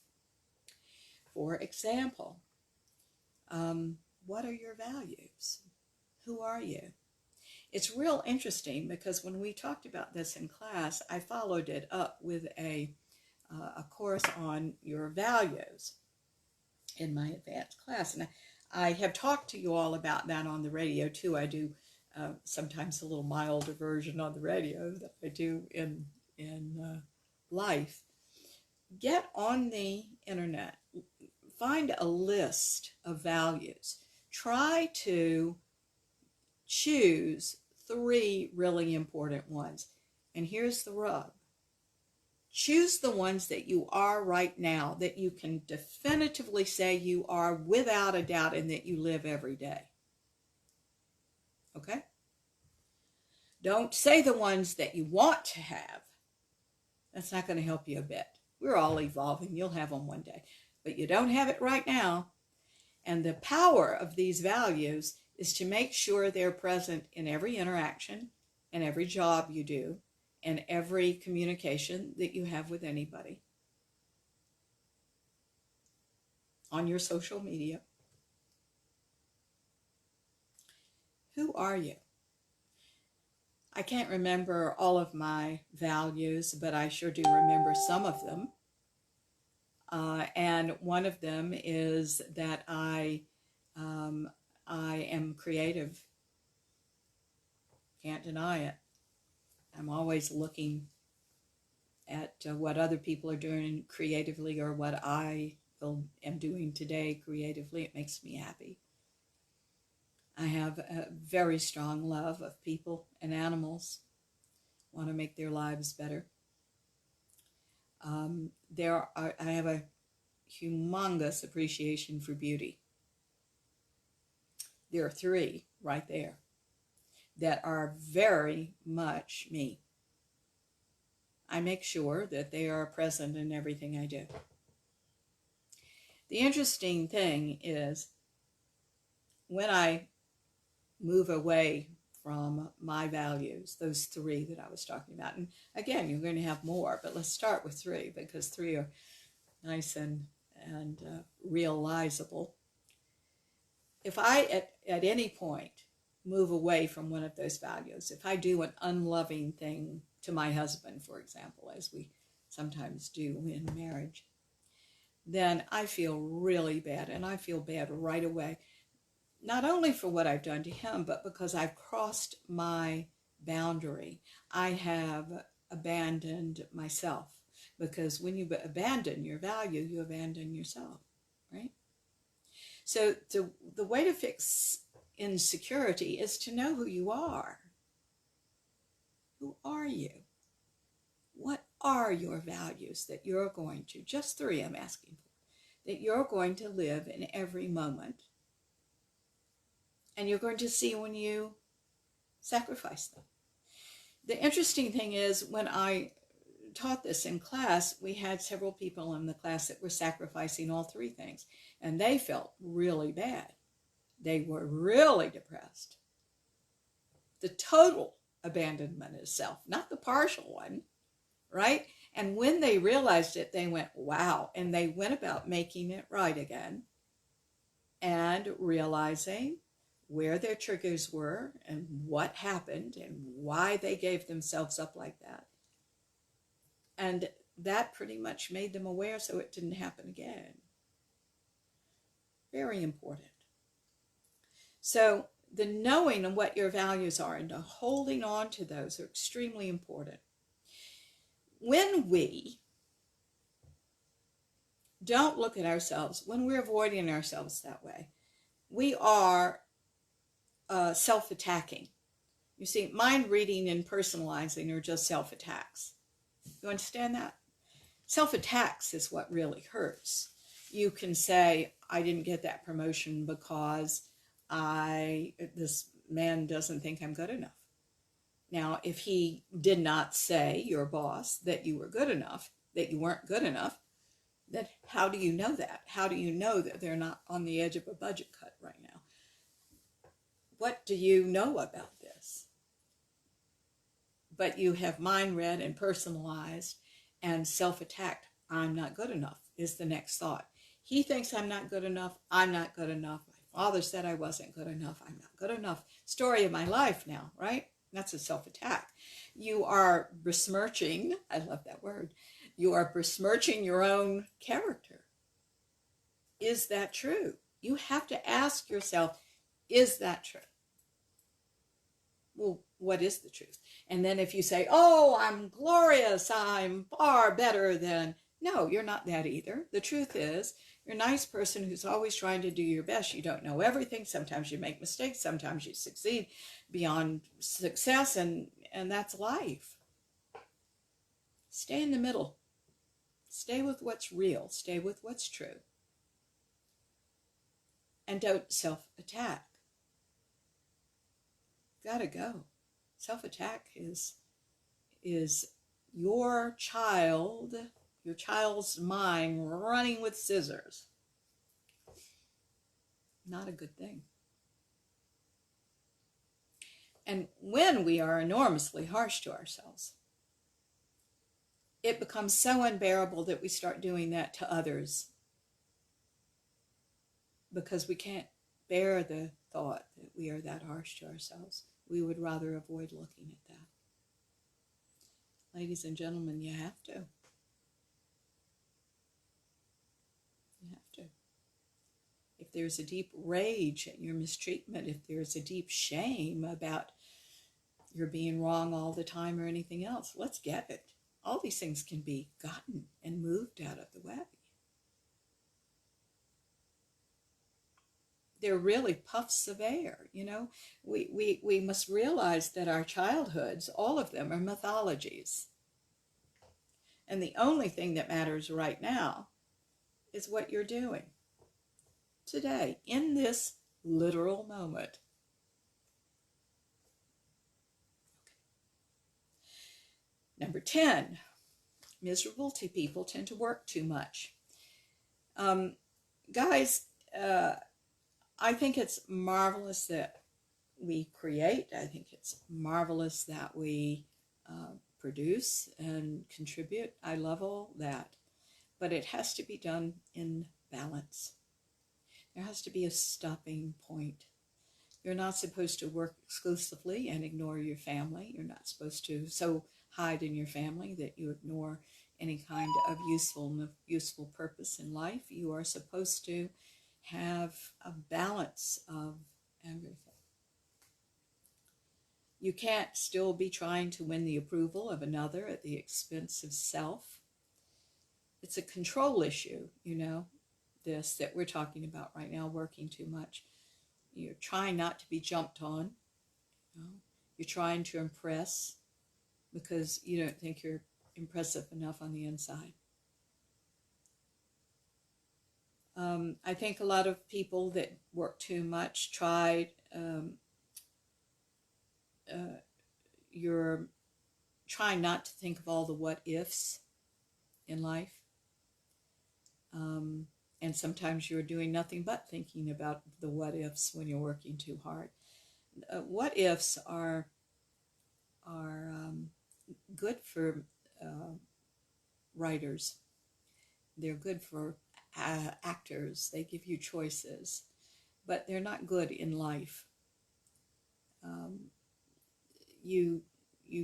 [SPEAKER 1] For example, what are your values? Who are you? It's real interesting because when we talked about this in class, I followed it up with a course on your values in my advanced class. And I have talked to you all about that on the radio too. I do sometimes a little milder version on the radio that I do in life. Get on the internet. Find a list of values. Try to choose 3 really important ones. And here's the rub. Choose the ones that you are right now, that you can definitively say you are without a doubt and that you live every day. Okay? Don't say the ones that you want to have. That's not going to help you a bit. We're all evolving. You'll have them one day. But you don't have it right now. And the power of these values is to make sure they're present in every interaction and every job you do and every communication that you have with anybody. On your social media. Who are you? I can't remember all of my values, but I sure do remember some of them. And one of them is that I am creative. Can't deny it. I'm always looking at what other people are doing creatively, or what I am doing today creatively. It makes me happy. I have a very strong love of people and animals. Want to make their lives better. I have a humongous appreciation for beauty. There are three right there that are very much me. I make sure that they are present in everything I do. The interesting thing is, when I move away from my values, those three that I was talking about, and again, you're going to have more, but let's start with three, because three are nice and realizable. If I, at any point, move away from one of those values, if I do an unloving thing to my husband, for example, as we sometimes do in marriage, then I feel really bad, and I feel bad right away. Not only for what I've done to him, but because I've crossed my boundary. I have abandoned myself. Because when you abandon your value, you abandon yourself, right? So the way to fix insecurity is to know who you are. Who are you? What are your values that you're going to, just three I'm asking for, that you're going to live in every moment? And you're going to see when you sacrifice them. The interesting thing is, when I taught this in class, we had several people in the class that were sacrificing all three things, and they felt really bad. They were really depressed. The total abandonment of self, not the partial one, right? And when they realized it, they went, wow, and they went about making it right again and realizing where their triggers were and what happened and why they gave themselves up like that. And that pretty much made them aware so it didn't happen again. Very important. So the knowing of what your values are and the holding on to those are extremely important. When we don't look at ourselves, when we're avoiding ourselves that way, we are self-attacking. You see, mind reading and personalizing are just self-attacks. You understand that? Self-attacks is what really hurts. You can say, I didn't get that promotion because this man doesn't think I'm good enough. Now, if he did not say, your boss, that you were good enough, that you weren't good enough, then how do you know that? How do you know that they're not on the edge of a budget cut right now? What do you know about this? But you have mind read and personalized and self-attacked. I'm not good enough is the next thought. He thinks I'm not good enough. I'm not good enough. My father said I wasn't good enough. I'm not good enough. Story of my life now, right? That's a self-attack. You are besmirching, I love that word, you are besmirching your own character. Is that true? You have to ask yourself, is that true? Well, what is the truth? And then if you say, oh, I'm glorious, I'm far better than, no, you're not that either. The truth is, you're a nice person who's always trying to do your best. You don't know everything. Sometimes you make mistakes. Sometimes you succeed beyond success, and that's life. Stay in the middle. Stay with what's real. Stay with what's true. And don't self-attack. Gotta go. Self-attack is your child's mind running with scissors. Not a good thing. And when we are enormously harsh to ourselves, it becomes so unbearable that we start doing that to others, because we can't bear the thought that we are that harsh to ourselves. we would rather avoid looking at that. Ladies and gentlemen, you have to. You have to. If there's a deep rage at your mistreatment, if there's a deep shame about your being wrong all the time or anything else, let's get it. All these things can be gotten and moved out of the way. They're really puffs of air, you know. We must realize that our childhoods, all of them, are mythologies. And the only thing that matters right now is what you're doing today, in this literal moment. Number 10, miserable people tend to work too much. Guys, I think it's marvelous that we create. I think it's marvelous that we produce and contribute. I love all that. But it has to be done in balance. There has to be a stopping point. You're not supposed to work exclusively and ignore your family. You're not supposed to so hide in your family that you ignore any kind of useful purpose in life. You are supposed to have a balance of everything. You can't still be trying to win the approval of another at the expense of self. It's a control issue, you know, this that we're talking about right now, working too much. You're trying not to be jumped on. You know? You're trying to impress because you don't think you're impressive enough on the inside. I think a lot of people that work too much you're trying not to think of all the what ifs in life. And sometimes you're doing nothing but thinking about the what ifs when you're working too hard. What ifs are good for writers. They're good for actors. They give you choices, but they're not good in life. You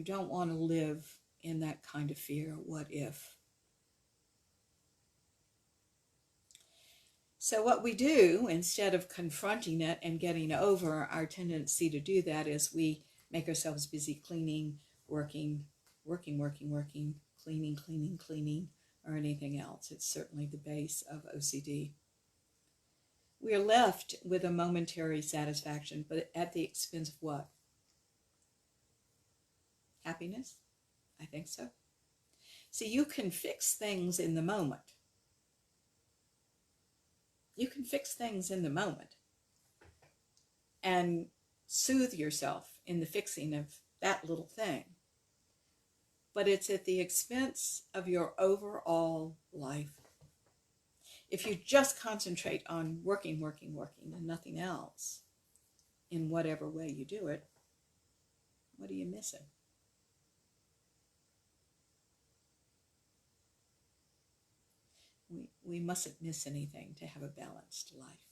[SPEAKER 1] don't want to live in that kind of fear. What if? So what we do, instead of confronting it and getting over our tendency to do that, is we make ourselves busy cleaning, working, cleaning, or anything else. It's certainly the base of OCD. We are left with a momentary satisfaction, but at the expense of what? Happiness? I think so. See, you can fix things in the moment. You can fix things in the moment and soothe yourself in the fixing of that little thing. But it's at the expense of your overall life. If you just concentrate on working, and nothing else, in whatever way you do it, what are you missing? We mustn't miss anything to have a balanced life.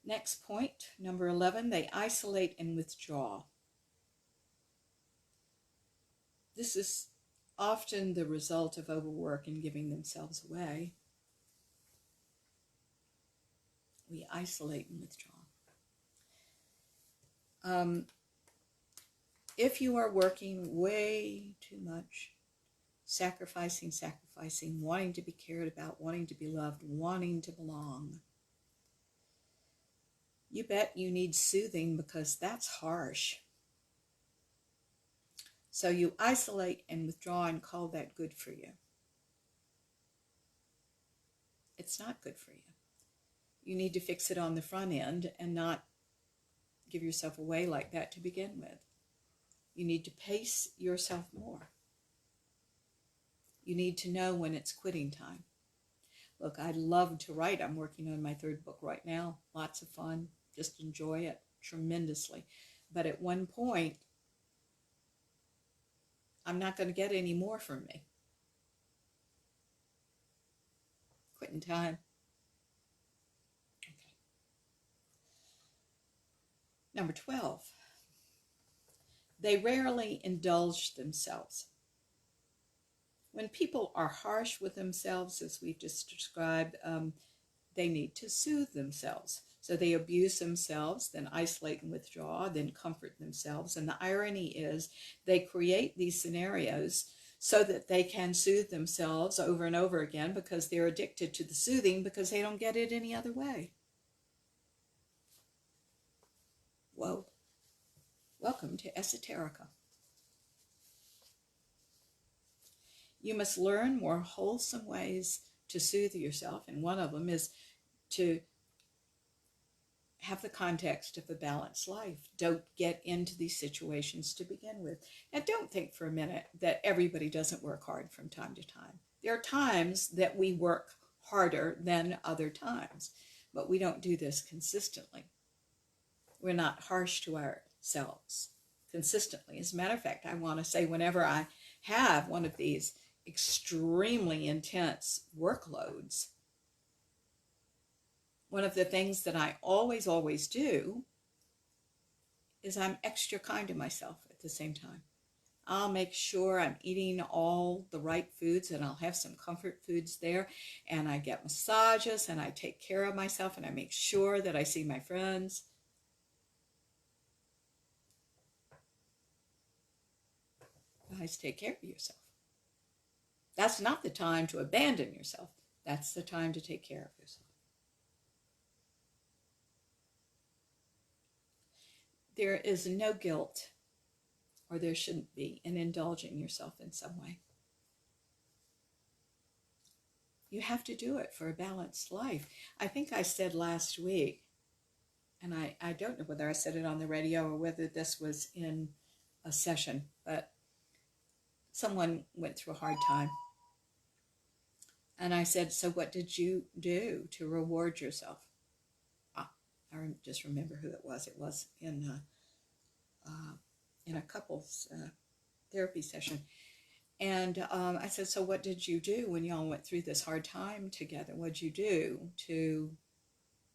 [SPEAKER 1] Next point, number 11, they isolate and withdraw. This is often the result of overwork and giving themselves away. We isolate and withdraw. If you are working way too much, sacrificing, wanting to be cared about, wanting to be loved, wanting to belong, you bet you need soothing, because that's harsh. So you isolate and withdraw and call that good for you. It's not good for you. You need to fix it on the front end and not give yourself away like that to begin with. You need to pace yourself more. You need to know when it's quitting time. Look, I love to write. I'm working on my 3rd book right now. Lots of fun. Just enjoy it tremendously. But at one point, I'm not going to get any more from me. Quitting time. Okay. Number 12, they rarely indulge themselves. When people are harsh with themselves, as we've just described, they need to soothe themselves. So they abuse themselves, then isolate and withdraw, then comfort themselves. And the irony is they create these scenarios so that they can soothe themselves over and over again because they're addicted to the soothing because they don't get it any other way. Whoa. Welcome to Esoterica. You must learn more wholesome ways to soothe yourself, and one of them is to have the context of a balanced life. Don't get into these situations to begin with. And don't think for a minute that everybody doesn't work hard from time to time. There are times that we work harder than other times, but we don't do this consistently. We're not harsh to ourselves consistently. As a matter of fact, I want to say whenever I have one of these extremely intense workloads, one of the things that I always do is I'm extra kind to myself at the same time. I'll make sure I'm eating all the right foods, and I'll have some comfort foods there, and I get massages, and I take care of myself, and I make sure that I see my friends. Guys, take care of yourself. That's not the time to abandon yourself. That's the time to take care of yourself. There is no guilt, or there shouldn't be, in indulging yourself in some way. You have to do it for a balanced life. I think I said last week, and I don't know whether I said it on the radio or whether this was in a session, but someone went through a hard time. And I said, so what did you do to reward yourself? I just remember who it was. It was in a couples therapy session. And I said, so what did you do when y'all went through this hard time together? What did you do to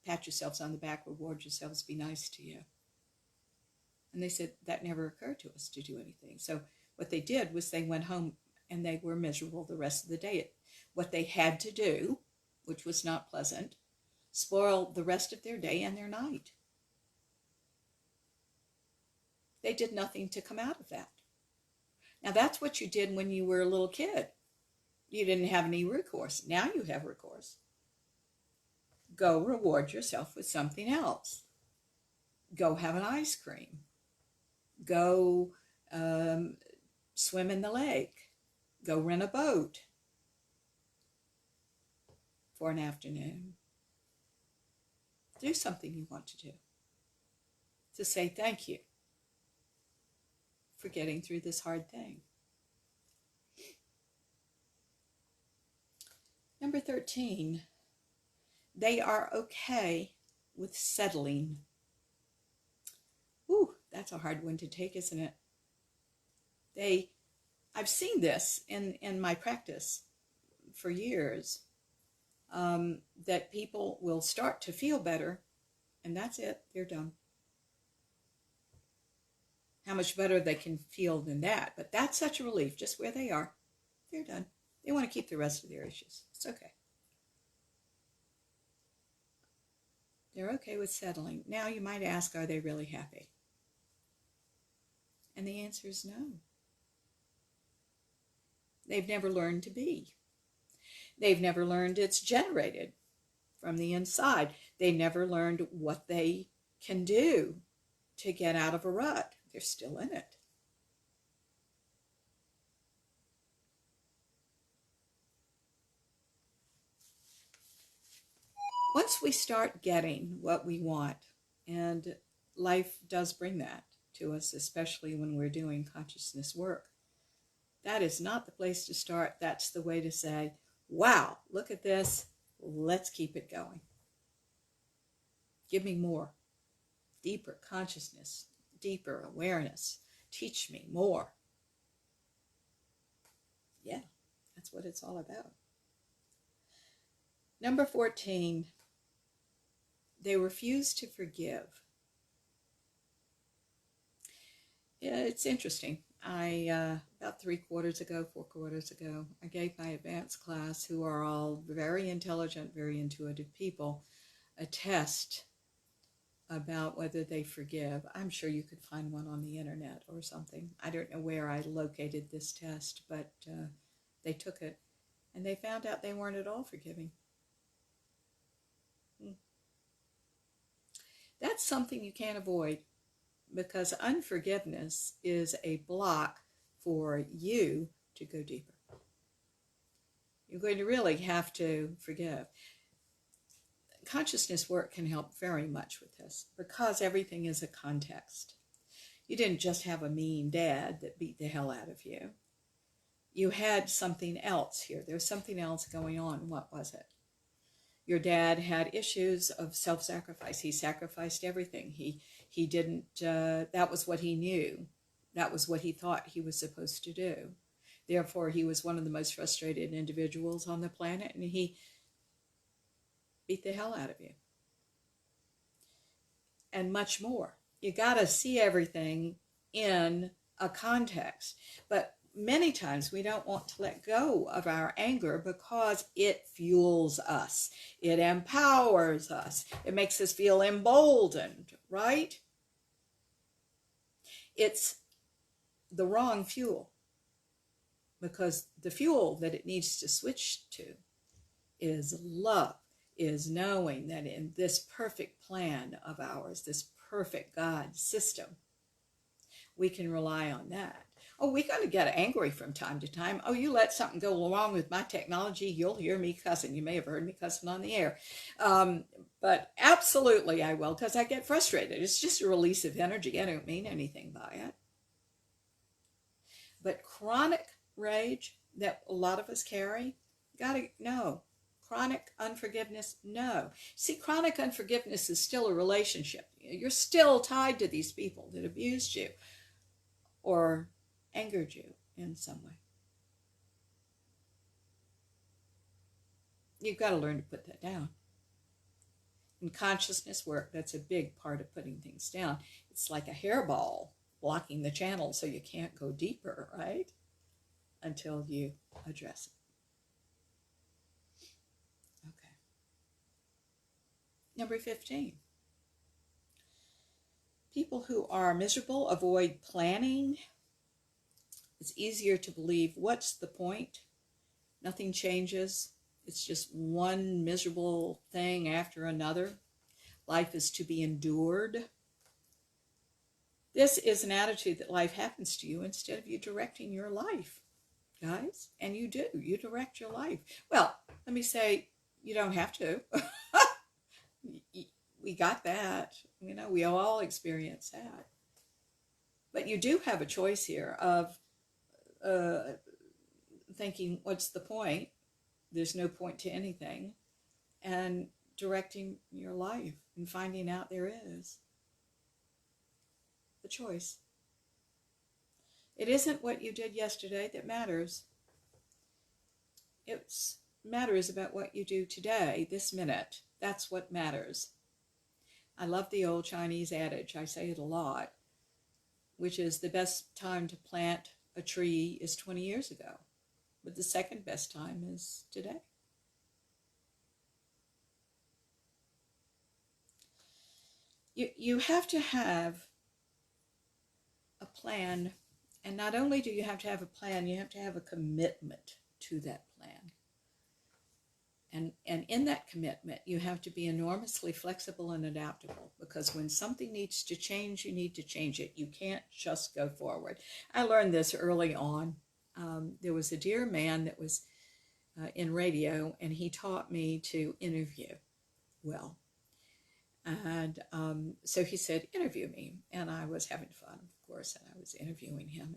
[SPEAKER 1] pat yourselves on the back, reward yourselves, be nice to you? And they said, that never occurred to us to do anything. So what they did was they went home and they were miserable the rest of the day. What they had to do, which was not pleasant, spoiled the rest of their day and their night. They did nothing to come out of that. Now, that's what you did when you were a little kid. You didn't have any recourse. Now you have recourse. Go reward yourself with something else. Go have an ice cream. Go swim in the lake. Go rent a boat for an afternoon. Do something you want to do. To say thank you for getting through this hard thing. Number 13, they are okay with settling. Ooh, that's a hard one to take, isn't it? I've seen this in my practice for years, that people will start to feel better, and that's it, they're done. How much better they can feel than that, but that's such a relief, just where they are, they're done. They want to keep the rest of their issues. It's okay. They're okay with settling. Now you might ask, are they really happy? And the answer is no. They've never learned to be. They've never learned it's generated from the inside. They never learned what they can do to get out of a rut. They're still in it. Once we start getting what we want, and life does bring that to us, especially when we're doing consciousness work, that is not the place to start. That's the way to say, wow, look at this. Let's keep it going. Give me more. Deeper consciousness, deeper awareness. Teach me more. Yeah, that's what it's all about. Number 14, they refuse to forgive. it's interesting. About 4 quarters ago, I gave my advanced class, who are all very intelligent, very intuitive people, a test about whether they forgive. I'm sure you could find one on the internet or something. I don't know where I located this test, but they took it and they found out they weren't at all forgiving. That's something you can't avoid, because unforgiveness is a block for you to go deeper. You're going to really have to forgive. Consciousness work can help very much with this, because everything is a context. You didn't just have a mean dad that beat the hell out of you. You had something else here. There's something else going on. What was it? Your dad had issues of self-sacrifice. He sacrificed everything. He didn't, that was what he knew. That was what he thought he was supposed to do. Therefore, he was one of the most frustrated individuals on the planet, and he beat the hell out of you. And much more. You got to see everything in a context. But many times we don't want to let go of our anger because it fuels us. It empowers us. It makes us feel emboldened, right? It's the wrong fuel, because the fuel that it needs to switch to is love, is knowing that in this perfect plan of ours, this perfect God system, we can rely on that. Oh, we're going to get angry from time to time. Oh, you let something go wrong with my technology, you'll hear me cussing. You may have heard me cussing on the air. But absolutely I will, because I get frustrated. It's just a release of energy. I don't mean anything by it. But chronic rage that a lot of us carry, no. Chronic unforgiveness, no. See, chronic unforgiveness is still a relationship. You're still tied to these people that abused you or angered you in some way. You've got to learn to put that down. In consciousness work, that's a big part of putting things down. It's like a hairball blocking the channel so you can't go deeper, right? Until you address it. Okay. Number 15. People who are miserable avoid planning. It's easier to believe, what's the point? Nothing changes. It's just one miserable thing after another. Life is to be endured. This is an attitude that life happens to you instead of you directing your life, guys. And you do. You direct your life. Well, let me say, you don't have to. We got that. You know, we all experience that. But you do have a choice here of thinking, what's the point? There's no point to anything. And directing your life and finding out there is. The choice. It isn't what you did yesterday that matters. It matters about what you do today, this minute. That's what matters. I love the old Chinese adage, I say it a lot, which is the best time to plant a tree is 20 years ago, but the second best time is today. You have to have a plan, and not only do you have to have a plan, you have to have a commitment to that plan. And in that commitment, you have to be enormously flexible and adaptable, because when something needs to change, you need to change it. You can't just go forward. I learned this early on. There was a dear man that was in radio, and he taught me to interview well. And so he said, interview me. And I was having fun, of course, and I was interviewing him.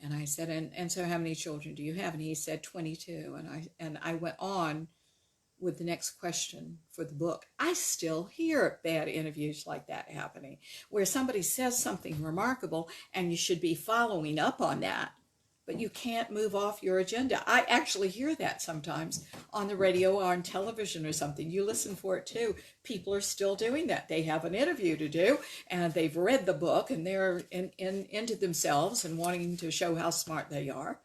[SPEAKER 1] And I said, and so how many children do you have? And he said, 22. And I went on with the next question for the book. I still hear bad interviews like that happening, where somebody says something remarkable, and you should be following up on that but you can't move off your agenda. I actually hear that sometimes on the radio or on television or something. You listen for it too. People are still doing that. They have an interview to do, and they've read the book, and they're into themselves and wanting to show how smart they are.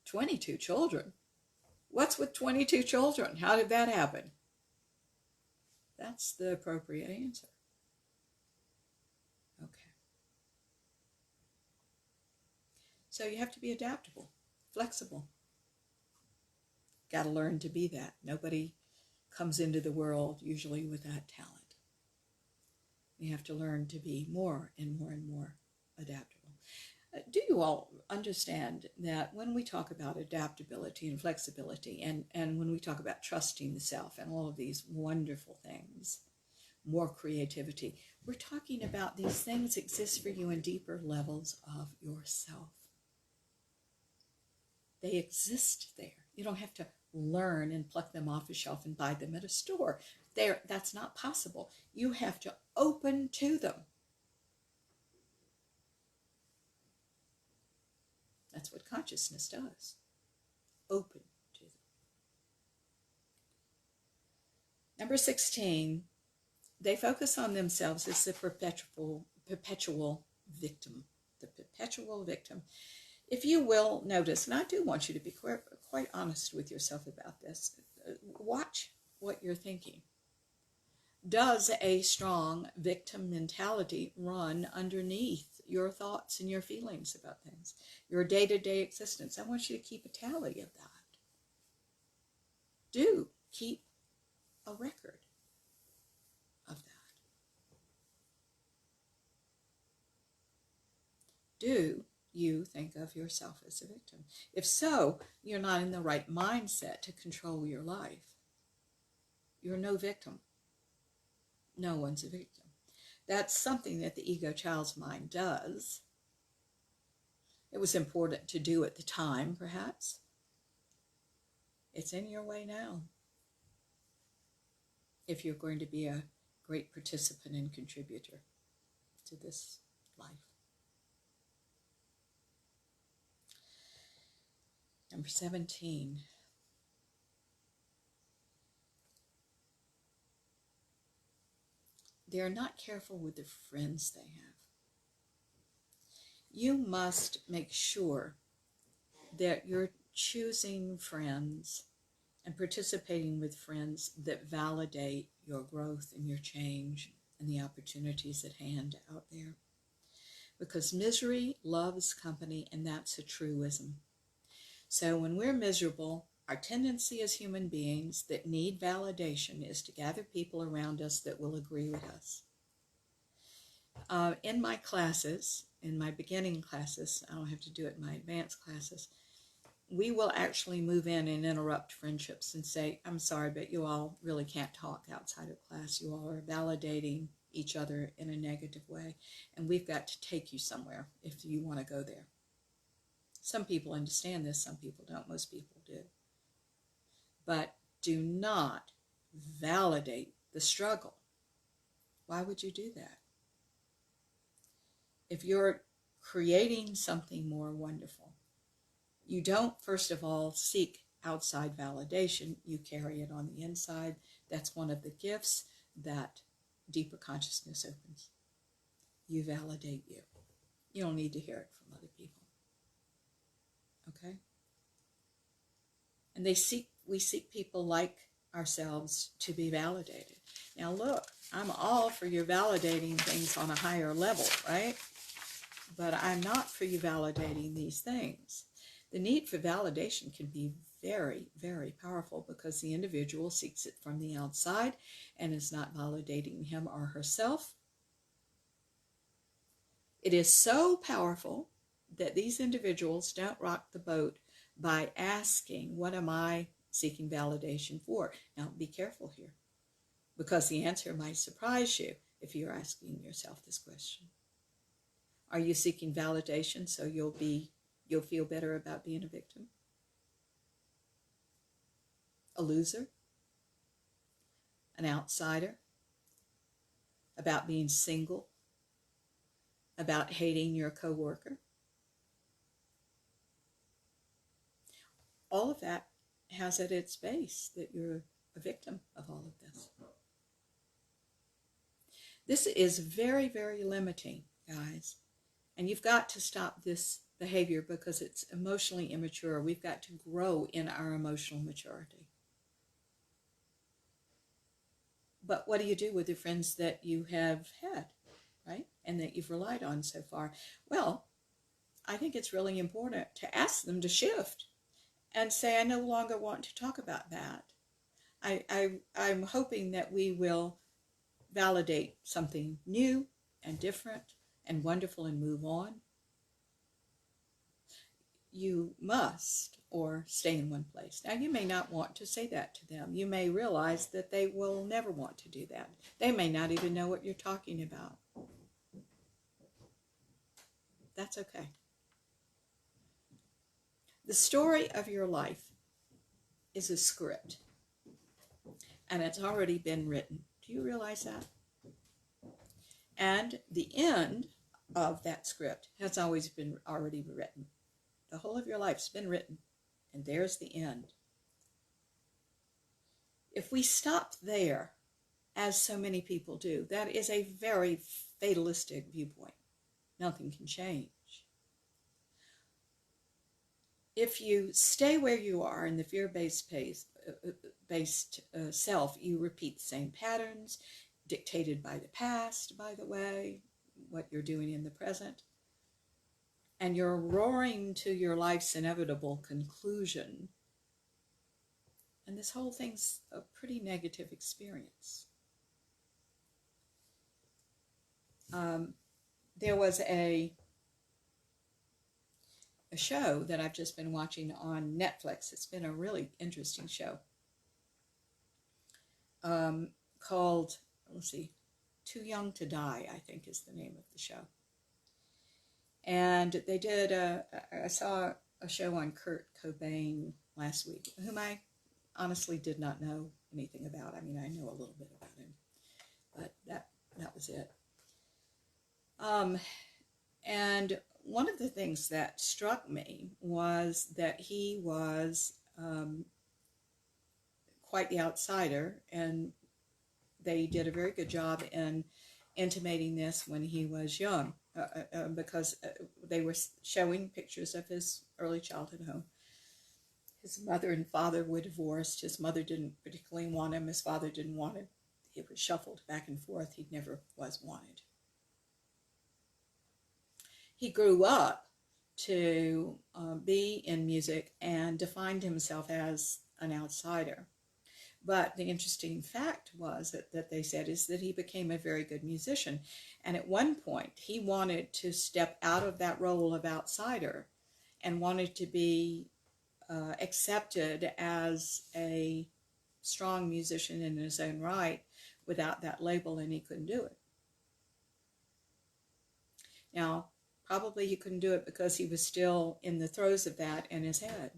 [SPEAKER 1] 22 children. What's with 22 children? How did that happen? That's the appropriate answer. Okay. So you have to be adaptable, flexible. Got to learn to be that. Nobody comes into the world usually with that talent. You have to learn to be more and more and more adaptable. Do you all understand that when we talk about adaptability and flexibility, and when we talk about trusting the self and all of these wonderful things, more creativity, we're talking about these things exist for you in deeper levels of yourself. They exist there. You don't have to learn and pluck them off a shelf and buy them at a store. That's not possible. You have to open to them. That's what consciousness does. Open to them. Number 16, they focus on themselves as the perpetual victim. The perpetual victim. If you will notice, and I do want you to be quite honest with yourself about this, watch what you're thinking. Does a strong victim mentality run underneath your thoughts and your feelings about things, your day-to-day existence? I want you to keep a tally of that. Do keep a record of that. Do you think of yourself as a victim? If so, you're not in the right mindset to control your life. You're no victim. No one's a victim. That's something that the ego child's mind does. It was important to do at the time, perhaps. It's in your way now. If you're going to be a great participant and contributor to this life. Number 17. They're not careful with the friends they have. You must make sure that you're choosing friends and participating with friends that validate your growth and your change and the opportunities at hand out there. Because misery loves company, and that's a truism. So when we're miserable, our tendency as human beings that need validation is to gather people around us that will agree with us. In my classes, in my beginning classes, I don't have to do it in my advanced classes, we will actually move in and interrupt friendships and say, I'm sorry, but you all really can't talk outside of class. You all are validating each other in a negative way, and we've got to take you somewhere if you want to go there. Some people understand this, some people don't, most people do. But do not validate the struggle. Why would you do that? If you're creating something more wonderful, you don't, first of all, seek outside validation. You carry it on the inside. That's one of the gifts that deeper consciousness opens. You validate you. You don't need to hear it from other people. Okay? And we seek people like ourselves to be validated. Now look, I'm all for you validating things on a higher level, right? But I'm not for you validating these things. The need for validation can be very, very powerful because the individual seeks it from the outside and is not validating him or herself. It is so powerful that these individuals don't rock the boat by asking, what am I seeking validation for? Now, be careful here, because the answer might surprise you if you're asking yourself this question. Are you seeking validation so you'll feel better about being a victim? A loser? An outsider? About being single? About hating your coworker? all of that has at its base that you're a victim of all of this. This is very, very limiting, guys. And you've got to stop this behavior because it's emotionally immature. We've got to grow in our emotional maturity. But what do you do with the friends that you have had, right? And that you've relied on so far? Well, I think it's really important to ask them to shift and say, I no longer want to talk about that. I'm hoping that we will validate something new and different and wonderful and move on. You must, or stay in one place. Now, you may not want to say that to them. You may realize that they will never want to do that. They may not even know what you're talking about. That's okay. The story of your life is a script, and it's already been written. Do you realize that? And the end of that script has always been already written. The whole of your life's been written, and there's the end. If we stop there, as so many people do, that is a very fatalistic viewpoint. Nothing can change. If you stay where you are in the fear-based self, you repeat the same patterns, dictated by the past, by the way, what you're doing in the present. And you're roaring to your life's inevitable conclusion. And this whole thing's a pretty negative experience. There was a show that I've just been watching on Netflix. It's been a really interesting show called, let's see, Too Young to Die, I think is the name of the show. And they did, I saw a show on Kurt Cobain last week, whom I honestly did not know anything about. I mean, I know a little bit about him, but that was it. And one of the things that struck me was that he was quite the outsider, and they did a very good job in intimating this when he was young, because they were showing pictures of his early childhood home. His mother and father were divorced. His mother didn't particularly want him. His father didn't want him. He was shuffled back and forth. He never was wanted. He grew up to be in music and defined himself as an outsider. But the interesting fact was that they said is that he became a very good musician. And at one point, he wanted to step out of that role of outsider and wanted to be accepted as a strong musician in his own right without that label, and he couldn't do it. Now, probably he couldn't do it because he was still in the throes of that in his head.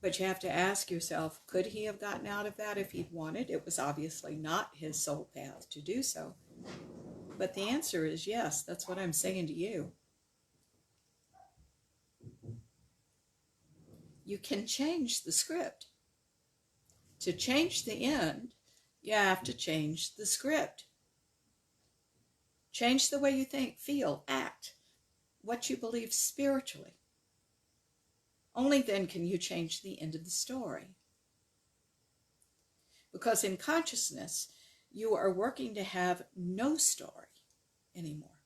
[SPEAKER 1] But you have to ask yourself, could he have gotten out of that if he'd wanted? It was obviously not his soul path to do so. But the answer is yes. That's what I'm saying to you. You can change the script. To change the end, you have to change the script. Change the way you think, feel, act, what you believe spiritually. Only then can you change the end of the story. Because in consciousness, you are working to have no story anymore.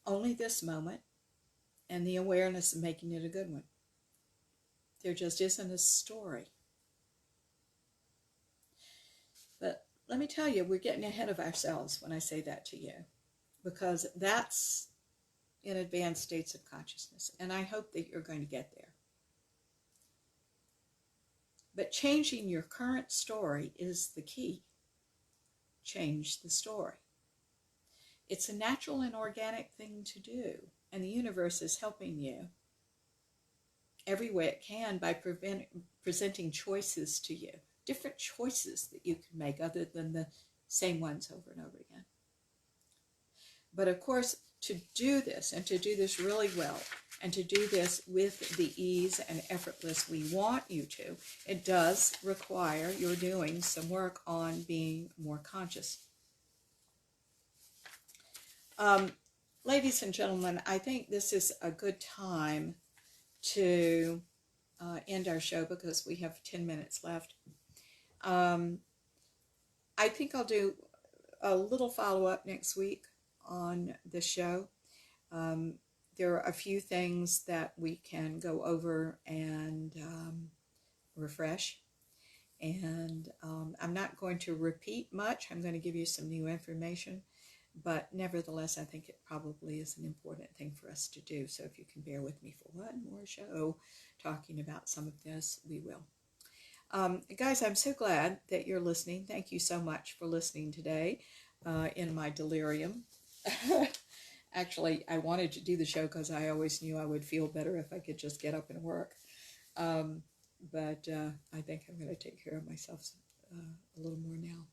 [SPEAKER 1] Only this moment and the awareness of making it a good one. There just isn't a story. But let me tell you, we're getting ahead of ourselves when I say that to you, because that's in advanced states of consciousness, and I hope that you're going to get there. But changing your current story is the key. Change the story. It's a natural and organic thing to do, and the universe is helping you every way it can by presenting choices to you, different choices that you can make other than the same ones over and over again. But of course, to do this, and to do this really well, and to do this with the ease and effortless we want you to, it does require you're doing some work on being more conscious. Ladies and gentlemen, I think this is a good time to end our show because we have 10 minutes left. I think I'll do a little follow-up next week on the show. There are a few things that we can go over and refresh. And I'm not going to repeat much. I'm going to give you some new information. But nevertheless, I think it probably is an important thing for us to do. So if you can bear with me for one more show talking about some of this, we will. Guys, I'm so glad that you're listening. Thank you so much for listening today in my delirium. Actually, I wanted to do the show because I always knew I would feel better if I could just get up and work. But I think I'm going to take care of myself a little more now.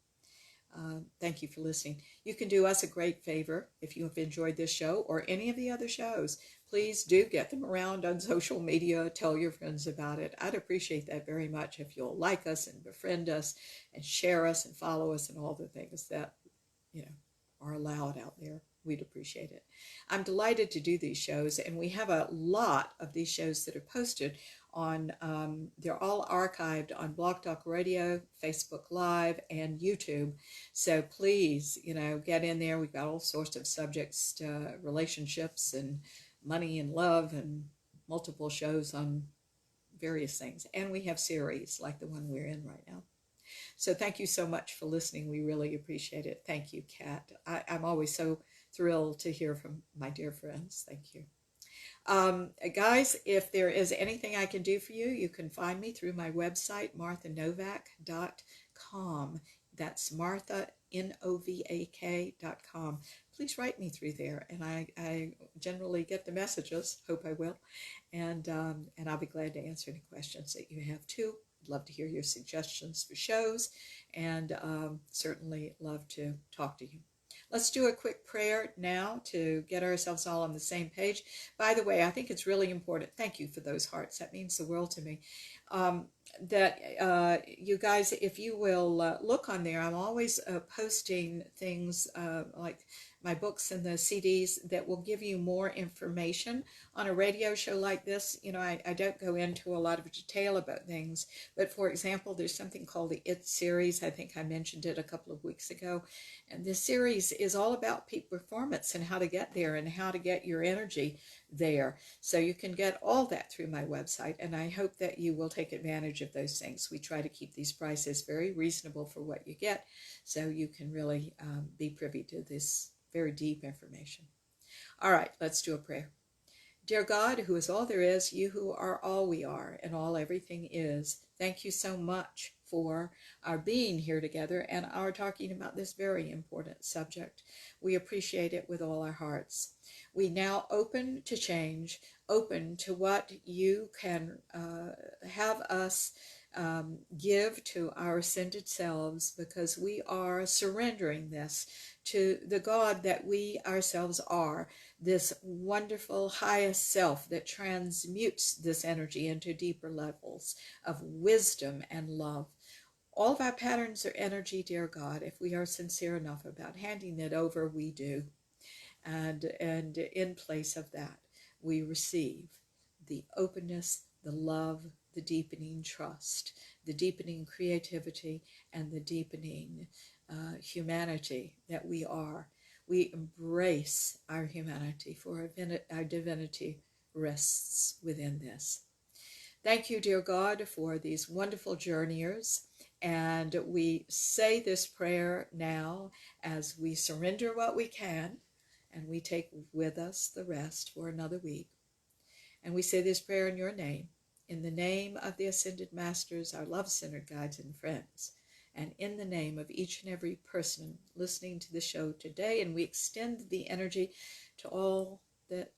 [SPEAKER 1] Thank you for listening. You can do us a great favor if you have enjoyed this show or any of the other shows. Please do get them around on social media. Tell your friends about it. I'd appreciate that very much if you'll like us and befriend us and share us and follow us and all the things that, you know, are allowed out there. We'd appreciate it. I'm delighted to do these shows, and we have a lot of these shows that are posted on, they're all archived on Blog Talk Radio, Facebook Live, and YouTube. So please, you know, get in there. We've got all sorts of subjects, relationships and money and love, and multiple shows on various things. And we have series like the one we're in right now. So thank you so much for listening. We really appreciate it. Thank you, Kat. I'm always so thrilled to hear from my dear friends. Thank you. Guys, if there is anything I can do for you, you can find me through my website, marthanovak.com. That's Martha, Novak.com. Please write me through there, and I generally get the messages. Hope I will, and I'll be glad to answer any questions that you have too. I'd love to hear your suggestions for shows, and certainly love to talk to you. Let's do a quick prayer now to get ourselves all on the same page. By the way, I think it's really important. Thank you for those hearts. That means the world to me. That you guys, if you will look on there, I'm always posting things like my books and the CDs that will give you more information. On a radio show like this, you know, I don't go into a lot of detail about things, but for example, there's something called the IT series. I think I mentioned it a couple of weeks ago, and this series is all about peak performance and how to get there and how to get your energy there. So you can get all that through my website, and I hope that you will take advantage of those things. We try to keep these prices very reasonable for what you get, so you can really be privy to this very deep information. All right, let's do a prayer. Dear God, who is all there is, you who are all we are and all everything is, thank you so much for our being here together and our talking about this very important subject. We appreciate it with all our hearts. We now open to change, open to what you can have us give to our ascended selves, because we are surrendering this to the God that we ourselves are, this wonderful highest self that transmutes this energy into deeper levels of wisdom and love. All of our patterns are energy, dear God. If we are sincere enough about handing it over, we do. And in place of that, we receive the openness, the love, the deepening trust, the deepening creativity, and the deepening humanity that we are. We embrace our humanity, for our divinity rests within this. Thank you, dear God, for these wonderful journeyers. And we say this prayer now as we surrender what we can, and we take with us the rest for another week. And we say this prayer in your name, in the name of the Ascended Masters, our love-centered guides and friends, and in the name of each and every person listening to the show today. And we extend the energy to all that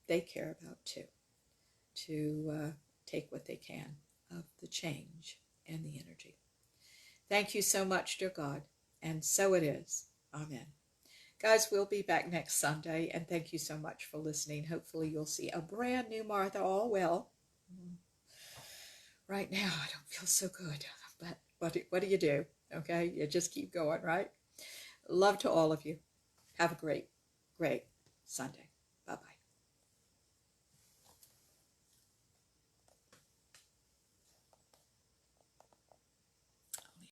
[SPEAKER 1] they care about too, to take what they can of the change and the energy. Thank you so much, dear God, and so it is. Amen. Guys, we'll be back next Sunday, and thank you so much for listening. Hopefully you'll see a brand new Martha all well. Right now, I don't feel so good, but what do you do? Okay, you just keep going, right? Love to all of you. Have a great, great Sunday.